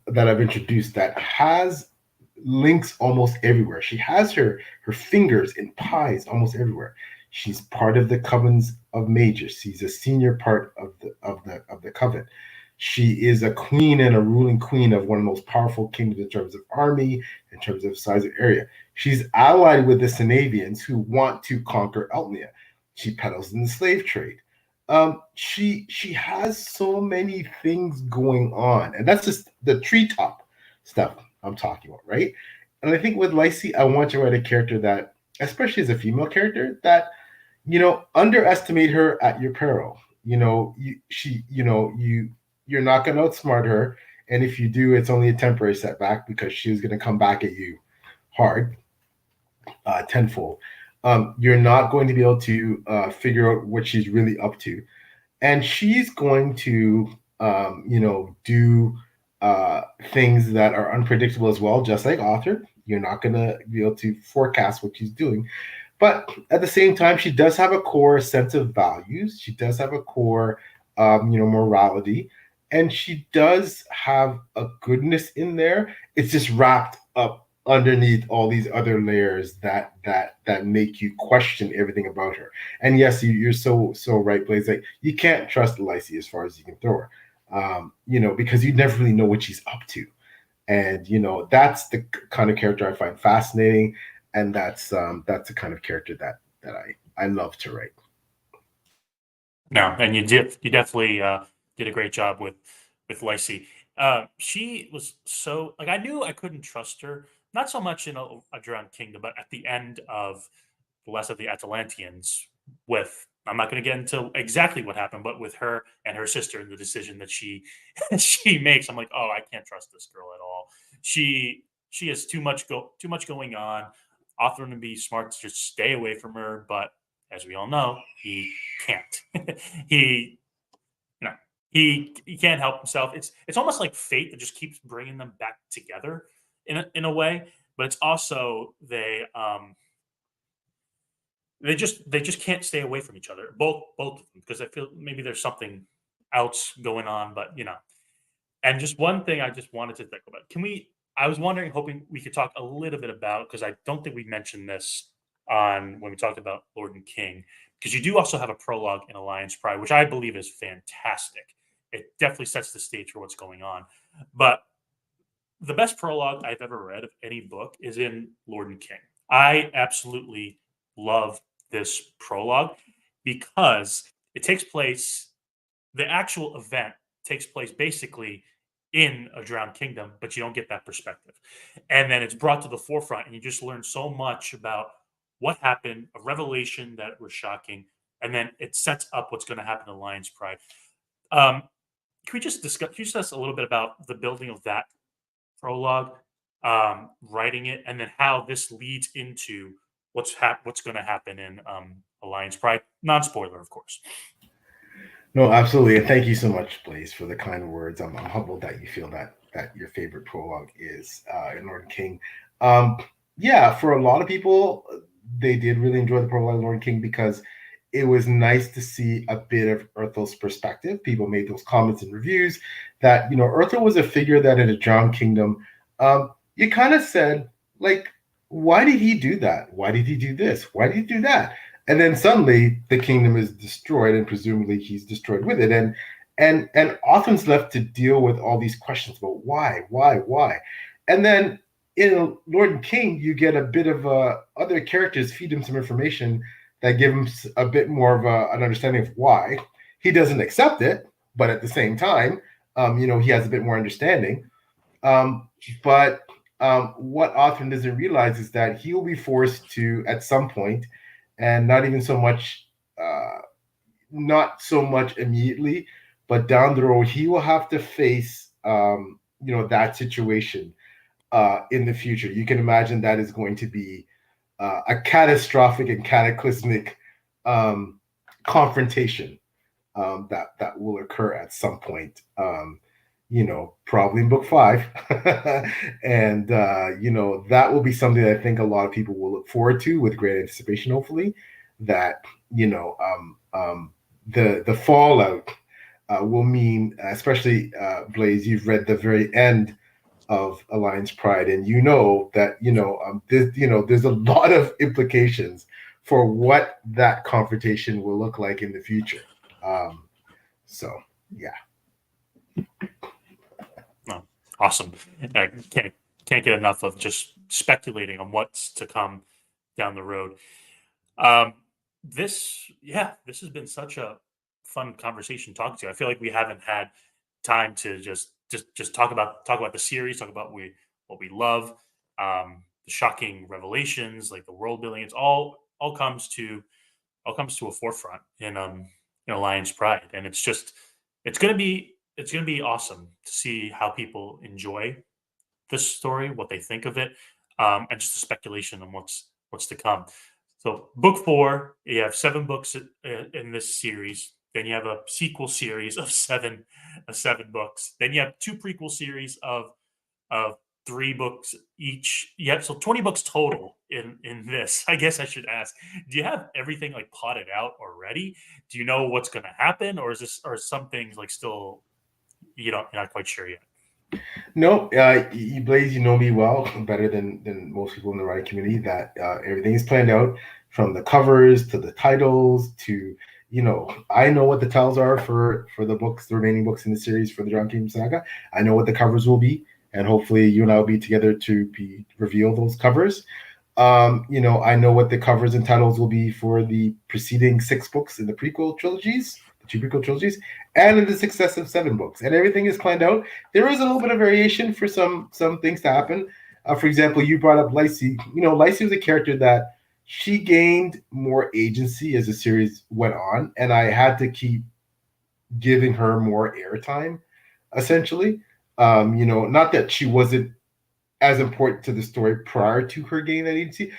that I've introduced that has links almost everywhere. She has her fingers in pies almost everywhere. She's part of the covens of mages. She's a senior part of the coven. She is a queen and a ruling queen of one of the most powerful kingdoms in terms of army, in terms of size of area. She's allied with the Senavians who want to conquer Eltnia. She peddles in the slave trade. She has so many things going on, and that's just the treetop stuff I'm talking about, right? And I think with Lacey, I want to write a character that, especially as a female character, that underestimate her at your peril. You're not going to outsmart her, and if you do, it's only a temporary setback because she's going to come back at you hard, tenfold. You're not going to be able to figure out what she's really up to, and she's going to do things that are unpredictable as well, just like Arthur. You're not going to be able to forecast what she's doing, but at the same time, she does have a core sense of values. She does have a core, morality, and she does have a goodness in there. It's just wrapped up underneath all these other layers that make you question everything about her. And yes, you're so right, Blaise. Like, you can't trust Lacey as far as you can throw her, because you never really know what she's up to. And that's the kind of character I find fascinating, and that's the kind of character that I love to write. No, and you definitely did a great job with Lacey. She was so like I knew I couldn't trust her, not so much in a Drowned Kingdom, but at the end of the Last of the Atalanteans. With I'm not going to get into exactly what happened, but with her and her sister and the decision that she she makes, I'm like, oh, I can't trust this girl at all. She has too much going on. Often to be smart to just stay away from her, but as we all know, he can't. he, you know, he can't help himself. It's almost like fate that just keeps bringing them back together in a way. But it's also they just can't stay away from each other. Both of them, because I feel maybe there's something else going on. But and just one thing I just wanted to think about. Can we? I was wondering, hoping we could talk a little bit about, because I don't think we mentioned this on when we talked about Lord and King, because you do also have a prologue in Alliance Pride, which I believe is fantastic. It definitely sets the stage for what's going on. But the best prologue I've ever read of any book is in Lord and King. I absolutely love this prologue because it takes place, the actual event takes place basically in a drowned kingdom, but you don't get that perspective. And then it's brought to the forefront, and you just learn so much about what happened, a revelation that was shocking, and then it sets up what's going to happen in Lion's Pride. Um, can we just discuss? Can you discuss a little bit about the building of that prologue, writing it, and then how this leads into what's going to happen in Alliance Pride? Non spoiler, of course. No, absolutely, and thank you so much, Blaise, for the kind words. I'm humbled that you feel that your favorite prologue is in Lord and King. Um, yeah, for a lot of people, they did really enjoy the prologue in Lord and King because it was nice to see a bit of Urthel's perspective. People made those comments and reviews that Urthel was a figure that in a Drowned Kingdom, you kind of said, like, why did he do that? Why did he do this? Why did he do that? And then suddenly the kingdom is destroyed, and presumably he's destroyed with it. And Otham's left to deal with all these questions about why, and then in Lord and King, you get a bit of other characters feed him some information that give him a bit more of an understanding of why. He doesn't accept it, but at the same time, he has a bit more understanding. But what Othman doesn't realize is that he will be forced to, at some point, and not so much immediately, but down the road, he will have to face, that situation in the future. You can imagine that is going to be a catastrophic and cataclysmic confrontation that will occur at some point. Probably in book 5. And that will be something that I think a lot of people will look forward to with great anticipation, hopefully, that the fallout will mean, especially Blaise, you've read the very end of Alliance Pride, and that there's a lot of implications for what that confrontation will look like in the future. So yeah. Oh, awesome. I can't get enough of just speculating on what's to come down the road. Um, this has been such a fun conversation talking to you. I feel like we haven't had time to just talk about the series, talk about what we love, the shocking revelations, like the world building. It's all comes to a forefront in Alliance Pride, and it's gonna be awesome to see how people enjoy this story, what they think of it, and just the speculation on what's to come. So book 4, you have 7 books in this series. Then you have a sequel series of 7 books. Then you have 2 prequel series of 3 books each. Yep, so 20 books total in this. I guess I should ask, do you have everything like plotted out already? Do you know what's going to happen, or is this, or some things like still you're not quite sure yet? No, Blaise, you know me well, better than most people in the writing community. That everything is planned out from the covers to the titles to, I know what the titles are for the books, the remaining books in the series for the Drowned Kingdom Saga. I know what the covers will be, and hopefully you and I will be together to reveal those covers. I know what the covers and titles will be for the preceding 6 books in the prequel trilogies, the 2 prequel trilogies, and in the successive 7 books. And everything is planned out. There is a little bit of variation for some things to happen. For example, you brought up Lacey. Lacey was a character that she gained more agency as the series went on, and I had to keep giving her more airtime, essentially. Not that she wasn't as important to the story prior to her gaining that agency,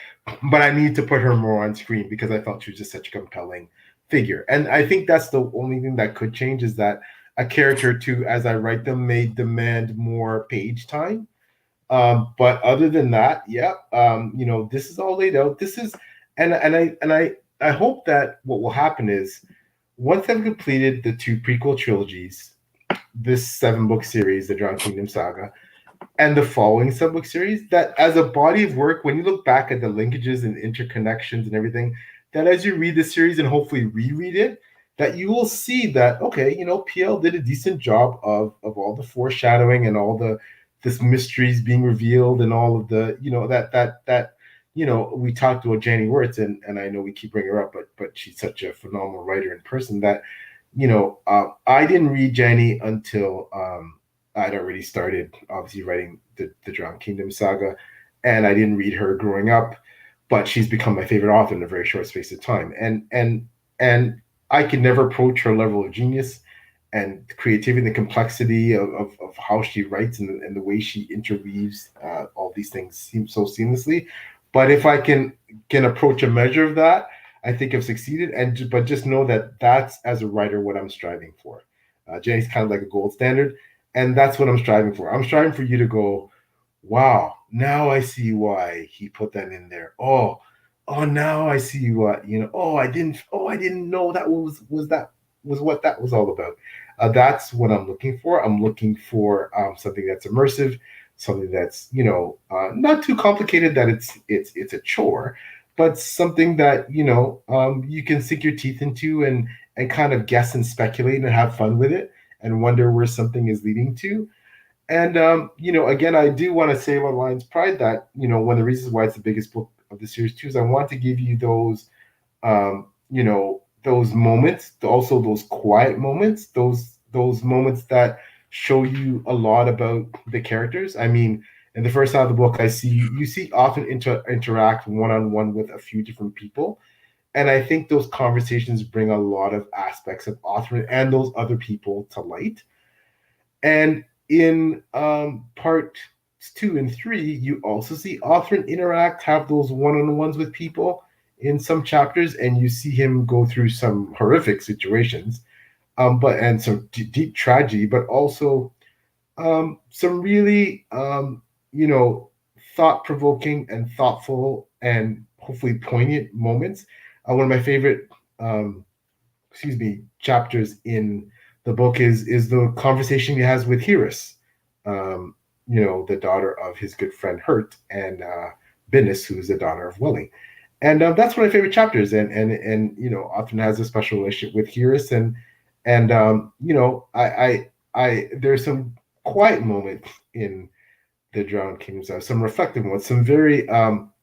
but I need to put her more on screen because I felt she was just such a compelling figure. And I think that's the only thing that could change, is that a character or two, as I write them, may demand more page time. But other than that, yeah, this is all laid out. This is, and I hope that what will happen is, once I've completed the 2 prequel trilogies, this 7-book series, the Drowned Kingdom Saga, and the following subbook series, that as a body of work, when you look back at the linkages and interconnections and everything, that as you read the series and hopefully reread it, that you will see that, okay, PL did a decent job of all the foreshadowing and all this mysteries being revealed and all of the, we talked about Janie Wirtz, and I know we keep bringing her up, but she's such a phenomenal writer in person that, I didn't read Janie until I'd already started, obviously, writing the Drowned Kingdom Saga, and I didn't read her growing up, but she's become my favorite author in a very short space of time. And I could never approach her level of genius and creativity and the complexity of how she writes and the way she interweaves all these things seem so seamlessly. But if I can approach a measure of that, I think I've succeeded. But just know that that's, as a writer, what I'm striving for. Jenny's kind of like a gold standard. And that's what I'm striving for. I'm striving for you to go, wow, now I see why he put that in there. Oh, now I see what, I didn't know that was what that was all about. That's what I'm looking for. I'm looking for something that's immersive, something that's, not too complicated that it's a chore, but something that, you can sink your teeth into and kind of guess and speculate and have fun with it and wonder where something is leading to. And, again, I do want to say about Lion's Pride that, one of the reasons why it's the biggest book of the series too is I want to give you those, those moments, also those quiet moments, those moments that show you a lot about the characters. I mean, in the first half of the book, you see often interact one-on-one with a few different people. And I think those conversations bring a lot of aspects of Othran and those other people to light. And in parts 2 and 3, you also see Othran interact, have those one-on-ones with people in some chapters, and you see him go through some horrific situations, and some deep tragedy, but also some really, thought-provoking and thoughtful and hopefully poignant moments. One of my favorite, chapters in the book is the conversation he has with Hiris, the daughter of his good friend Hurt, and Binnis, who is the daughter of Welling. And that's one of my favorite chapters. And Othran has a special relationship with Hiris, and I there's some quiet moments in the Drowned Kingdom, some reflective moments, some very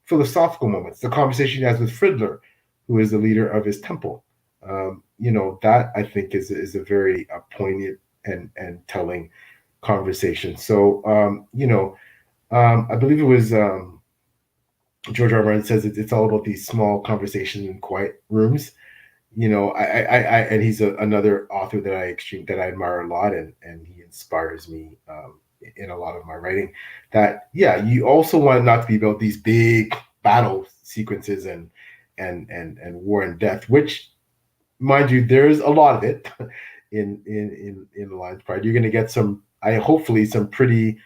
philosophical moments. The conversation he has with Fridler, who is the leader of his temple. That I think is a very poignant and telling conversation. So, I believe it was George R. R. Martin says it's all about these small conversations in quiet rooms. And he's another author that I admire a lot, and he inspires me in a lot of my writing. That, yeah, you also want it not to be about these big battle sequences and and War and Death, which, mind you, there's a lot of it in Alliance Pride. You're going to get hopefully some pretty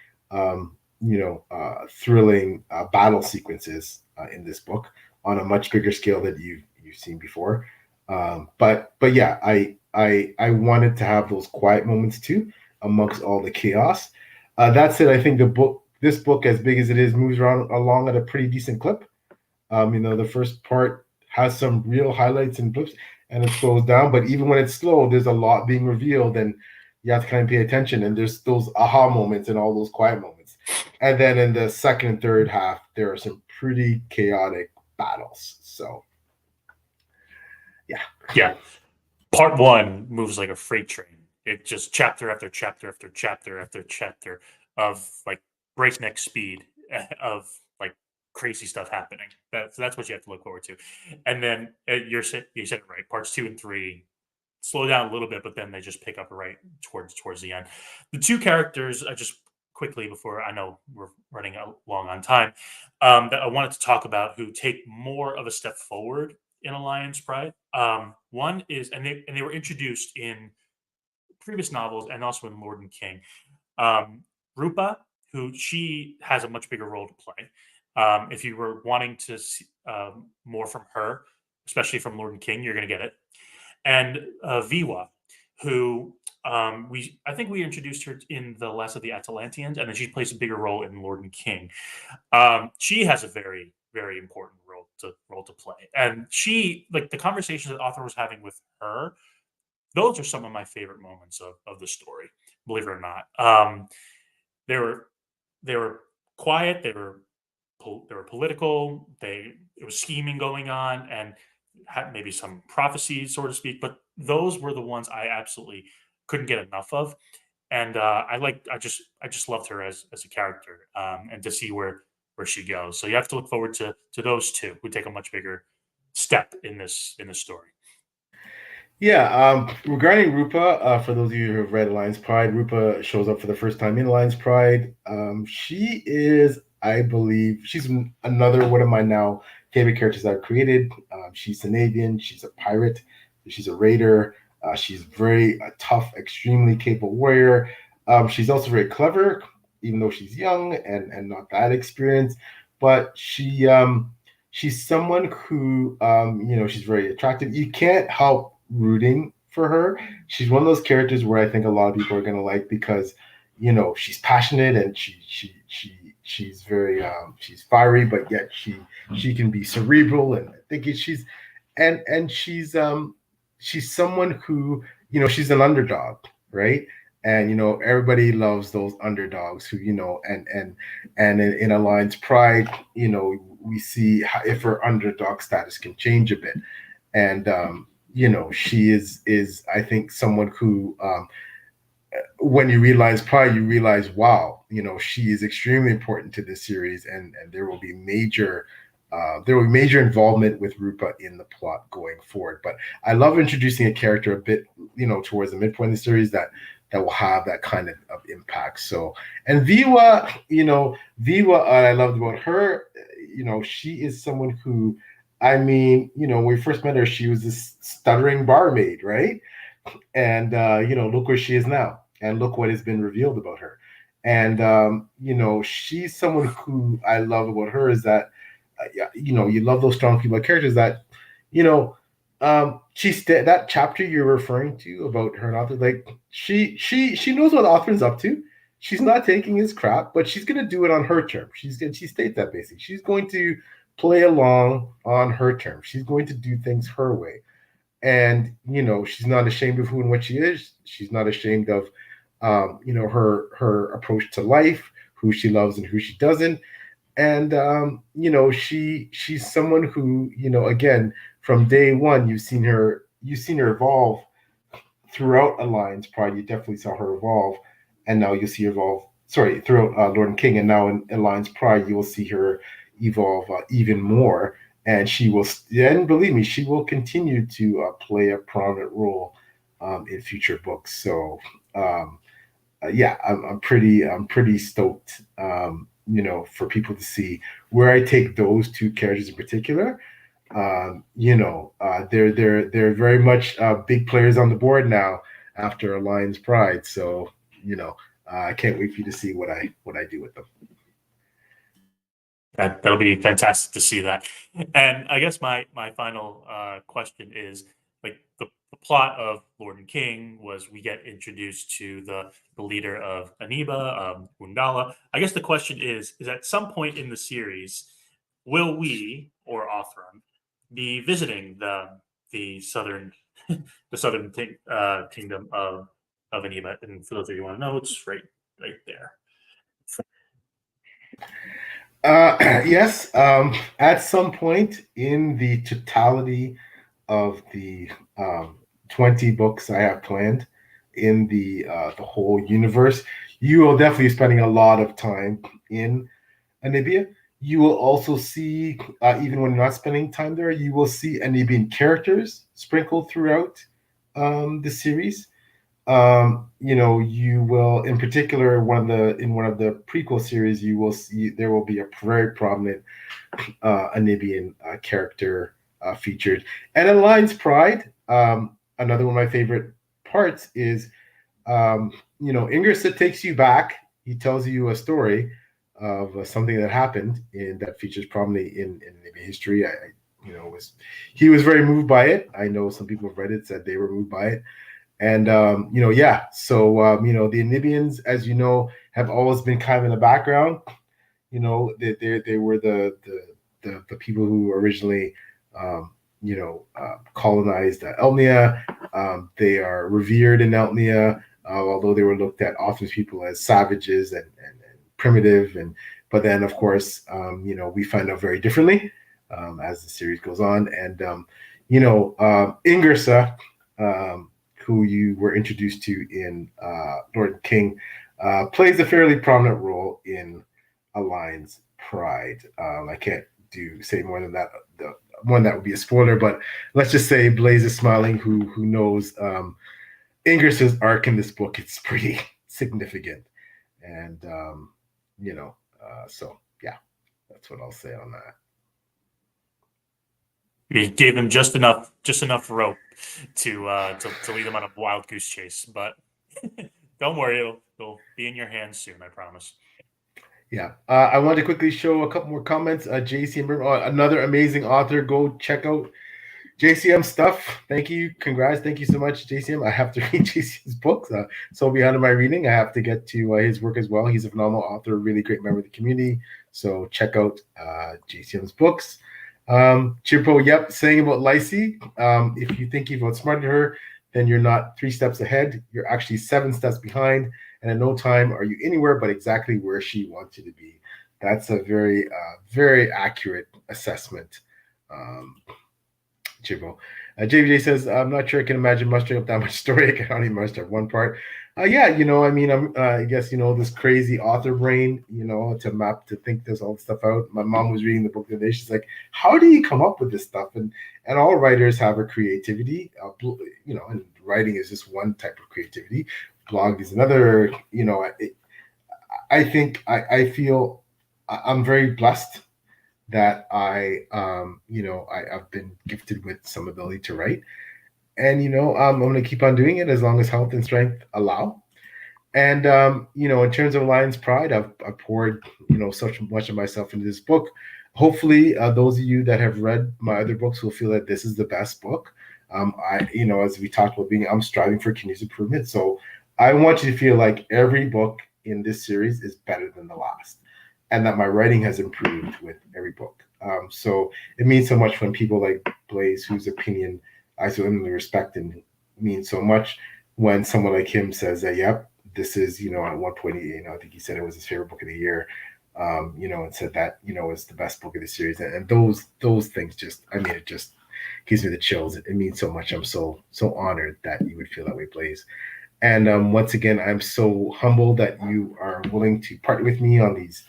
thrilling battle sequences in this book on a much bigger scale that you've seen before. But yeah, I wanted to have those quiet moments too amongst all the chaos. That said, I think this book, as big as it is, moves around along at a pretty decent clip. The first part has some real highlights and blips, and it slows down. But even when it's slow, there's a lot being revealed, and you have to kind of pay attention. And there's those aha moments and all those quiet moments. And then in the second and third half, there are some pretty chaotic battles. So, Yeah. Part one moves like a freight train. It just chapter after chapter after chapter after chapter of like breakneck speed of like crazy stuff happening. That's what you have to look forward to. And then you said it right. Parts 2 and 3 slow down a little bit, but then they just pick up right towards the end. The two characters, I just quickly before I know we're running long on time, that I wanted to talk about who take more of a step forward in Alliance Pride. One is, and they were introduced in previous novels and also in Lord and King. Rupa, who she has a much bigger role to play. If you were wanting to see more from her, especially from Lord and King, you're going to get it. And Viwa, who I think we introduced her in the Last of the Atalanteans, and then she plays a bigger role in Lord and King. She has a very, very important role to play, and she like the conversations that the author was having with her. Those are some of my favorite moments of the story. Believe it or not, they were they were quiet. They were political. It was scheming going on, and had maybe some prophecies, so to speak. But those were the ones I absolutely couldn't get enough of, and I just loved her as a character, and to see where she goes. So you have to look forward to those two who take a much bigger step in this story. Yeah, regarding Rupa, for those of you who have read Alliance Pride, Rupa shows up for the first time in Alliance Pride. She is, I believe, she's another one of my now favorite characters I've created. She's Canadian, she's a pirate, she's a raider. She's very tough, extremely capable warrior. She's also very clever, even though she's young and not that experienced. But she's someone who, she's very attractive. You can't help rooting for her. She's one of those characters where I think a lot of people are going to like because, she's passionate and she's very she's fiery, but yet she can be cerebral, and I think she's someone who, she's an underdog, right? And everybody loves those underdogs who, and in Alliance Pride, we see how, if her underdog status can change a bit. And she is I think someone who, when you realize Pride, you realize, wow, she is extremely important to this series, and there will be major involvement with Rupa in the plot going forward. But I love introducing a character a bit, towards the midpoint of the series that will have that kind of impact. So, and Viwa, what I loved about her, she is someone who, I mean, when we first met her, she was this stuttering barmaid, right? And look where she is now, and look what has been revealed about her. And she's someone who I love about her is that, you love those strong female characters that, that chapter you're referring to about her and author, like she knows what the author's up to. She's not taking his crap, but she's gonna do it on her terms. She states that basically. She's going to play along on her terms. She's going to do things her way. And she's not ashamed of who and what she is. She's not ashamed of her approach to life, who she loves and who she doesn't. And she's someone who, again, from day one, you've seen her evolve throughout Alliance Pride. You definitely saw her evolve, and now you'll see her evolve. Sorry, throughout Lord and King, and now in Alliance Pride, you will see her evolve even more. And she will, and believe me, she will continue to play a prominent role in future books. So, yeah, I'm pretty stoked, for people to see where I take those two characters in particular. They're very much big players on the board now after Alliance Pride. So I can't wait for you to see what I do with them. That'll be fantastic to see that. And I guess my final question is, like, the plot of Lord and King was we get introduced to the leader of Aniba, Undala. I guess the question is at some point in the series, will we or Othram be visiting the southern the southern kingdom of Aniba? And for those of you who want to know, it's right there. Yes, at some point in the totality of the 20 books I have planned in the whole universe, you will definitely be spending a lot of time in Anibia. You will also see, even when you're not spending time there, you will see Anibian characters sprinkled throughout the series. You will, in particular, in one of the prequel series, you will see there will be a very prominent Anibian character featured. And in Alliance Pride, another one of my favorite parts is, Ingersoll takes you back. He tells you a story of something that happened that features prominently in Anibian history. He was very moved by it. I know some people have read it, said they were moved by it. And yeah. So the Anibians, as you know, have always been kind of in the background. They were the people who originally colonized Elnia. They are revered in Elnia, although they were looked at often as people as savages and primitive. But then, of course, we find out very differently as the series goes on. And Ingersa, who you were introduced to in Lord and King, plays a fairly prominent role in Alliance Pride. I can't say more than that. One that would be a spoiler, but let's just say Blaise is smiling, who knows Ingersoll's arc in this book. It's pretty significant, and so yeah, that's what I'll say on that. You gave him just enough rope to lead them on a wild goose chase, but don't worry, it'll be in your hands soon, I promise. Yeah, I want to quickly show a couple more comments. JCM, another amazing author. Go check out JCM stuff. Thank you, congrats, thank you so much, JCM. I have to read JCM's books. So beyond my reading, I have to get to his work as well. He's a phenomenal author, a really great member of the community. So check out JCM's books. Chirpo, yep, saying about Lacey, if you think you've outsmarted her, then you're not 3 steps ahead. You're actually 7 steps behind, and in no time are you anywhere but exactly where she wants you to be. That's a very, very accurate assessment, Chirpo. JVJ says, I'm not sure I can imagine mustering up that much story. I can only muster one part. Yeah, I guess, this crazy author brain, to think this all stuff out. My mom was reading the book the other day. She's like, how do you come up with this stuff? And all writers have a creativity, and writing is just one type of creativity. Blog is another, I feel I'm very blessed that I've been gifted with some ability to write. And, I'm going to keep on doing it as long as health and strength allow. And, in terms of Alliance Pride, I've poured, such much of myself into this book. Hopefully, those of you that have read my other books will feel that this is the best book. As we talked about I'm striving for continuous improvement. So I want you to feel like every book in this series is better than the last, and that my writing has improved with every book. So it means so much when people like Blaise, whose opinion I so eminently respect and means so much, when someone like him says that, yep, this is, at one point, I think he said it was his favorite book of the year, and said that, it's the best book of the series. And those things it just gives me the chills. It means so much. I'm so honored that you would feel that way, Blaise. And once again, I'm so humbled that you are willing to partner with me on these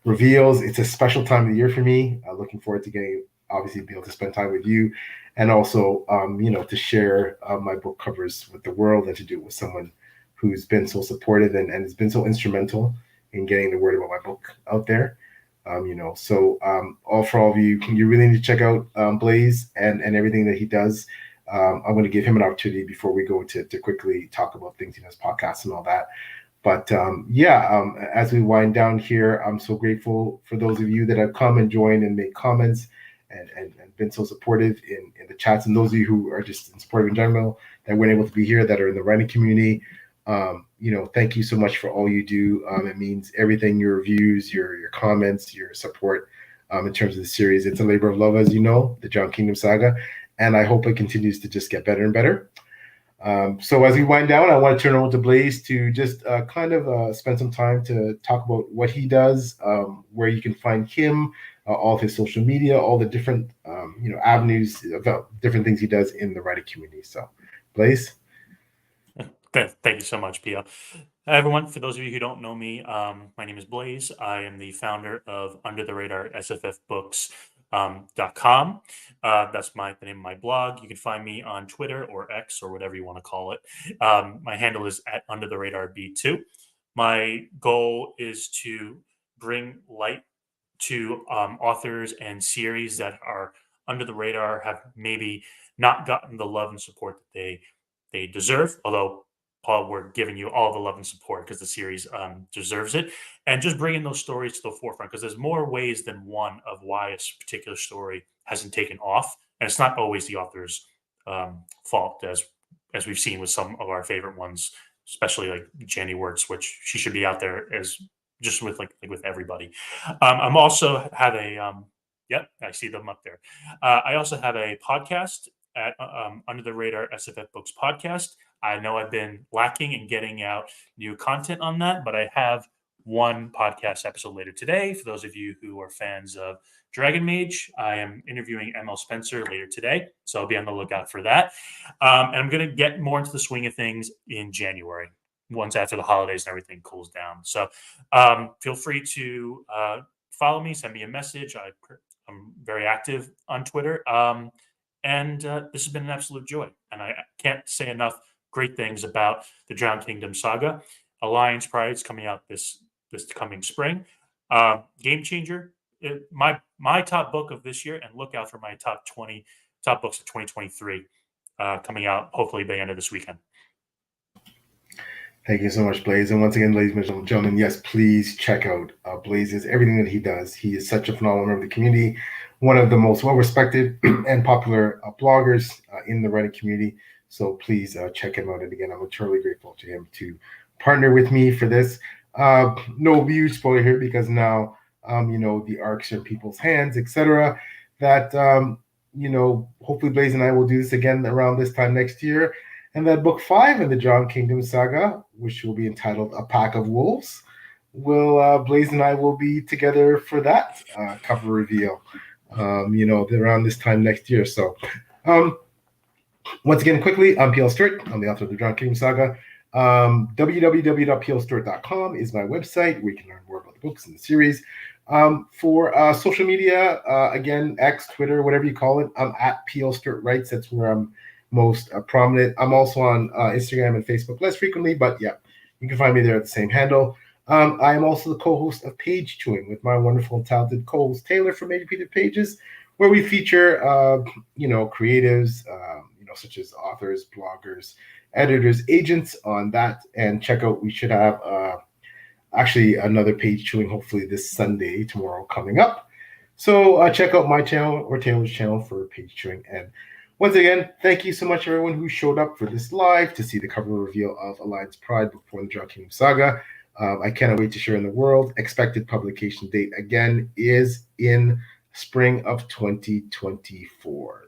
reveals. It's a special time of the year for me. Looking forward to be able to spend time with you, and also, to share my book covers with the world, and to do it with someone who's been so supportive and has been so instrumental in getting the word about my book out there. For all of you, you really need to check out Blaise and everything that he does. I'm going to give him an opportunity before we go to quickly talk about things in his podcast and all that. But as we wind down here, I'm so grateful for those of you that have come and joined and made comments and been so supportive in the chats, and those of you who are just supportive in general that weren't able to be here, that are in the writing community. Thank you so much for all you do. It means everything, your reviews, your comments, your support in terms of the series. It's a labor of love, as you know, the Drowned Kingdom Saga, and I hope it continues to just get better and better. So as we wind down, I want to turn over to Blaise to just spend some time to talk about what he does, where you can find him, all of his social media, all the different avenues about different things he does in the writing community. So, Blaise. Thank you so much, PL. Hi, everyone. For those of you who don't know me, my name is Blaise. I am the founder of Under the Radar SFF Books.com. That's the name of my blog. You can find me on Twitter or X or whatever you want to call it. My handle is at Under the Radar B2. My goal is to bring light to authors and series that are under the radar, have maybe not gotten the love and support that they deserve. Although, Paul, we're giving you all the love and support because the series deserves it, and just bringing those stories to the forefront, because there's more ways than one of why a particular story hasn't taken off, and it's not always the author's fault, as we've seen with some of our favorite ones, especially like Jenny Wirtz, which she should be out there as just with like with everybody. I'm also have a yep, I see them up there. I also have a podcast at Under the Radar SFF Books Podcast. I know I've been lacking in getting out new content on that, but I have one podcast episode later today. For those of you who are fans of Dragon Mage, I am interviewing ML Spencer later today, so I'll be on the lookout for that. And I'm going to get more into the swing of things in January, once after the holidays and everything cools down. So feel free to follow me, send me a message. I'm very active on Twitter. And this has been an absolute joy. And I can't say enough great things about the Drowned Kingdom Saga. Alliance Pride is coming out this coming spring. Game Changer, my top book of this year, and look out for my top books of 2023 coming out hopefully by the end of this weekend. Thank you so much, Blaise. And once again, ladies and gentlemen, yes, please check out Blaise's everything that he does. He is such a phenomenal member of the community, one of the most well-respected and popular bloggers in the writing community. So please check him out. And again, I'm eternally grateful to him to partner with me for this. No huge spoiler here, because now, the arcs are in people's hands, etc. That, hopefully Blaise and I will do this again around this time next year. And then book 5 in the Drowned Kingdom Saga, which will be entitled A Pack of Wolves, Blaise and I will be together for that cover reveal, around this time next year. So, once again, quickly, I'm PL Stewart. I'm the author of the Drowned Kingdom Saga. www.plstewart.com is my website where you can learn more about the books and the series. For social media, again, X, Twitter, whatever you call it, I'm at PL Stewart Writes. That's where I'm most prominent. I'm also on Instagram and Facebook less frequently, but yeah, you can find me there at the same handle. I am also the co-host of Page Chewing with my wonderful and talented co-host Taylor from Educated Pages, where we feature, creatives, such as authors, bloggers, editors, agents on that. And check out, we should have actually another Page Chewing hopefully this Sunday, tomorrow, coming up. So check out my channel or Taylor's channel for Page Chewing. And once again, thank you so much, everyone who showed up for this live to see the cover reveal of Alliance Pride before the Drowned Kingdom Saga. I cannot wait to share in the world. Expected publication date, again, is in spring of 2024.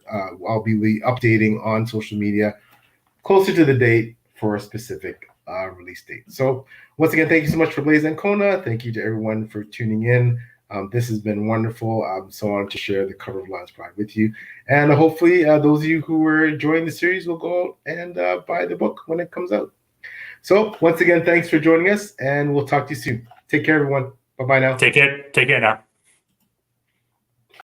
I'll be updating on social media closer to the date for a specific release date. So once again, thank you so much for Blaise Ancona. Thank you to everyone for tuning in. This has been wonderful. I'm so honored to share the cover of Alliance Pride with you. And hopefully those of you who are enjoying the series will go out and buy the book when it comes out. So once again, thanks for joining us, and we'll talk to you soon. Take care, everyone. Bye-bye now. Take care now.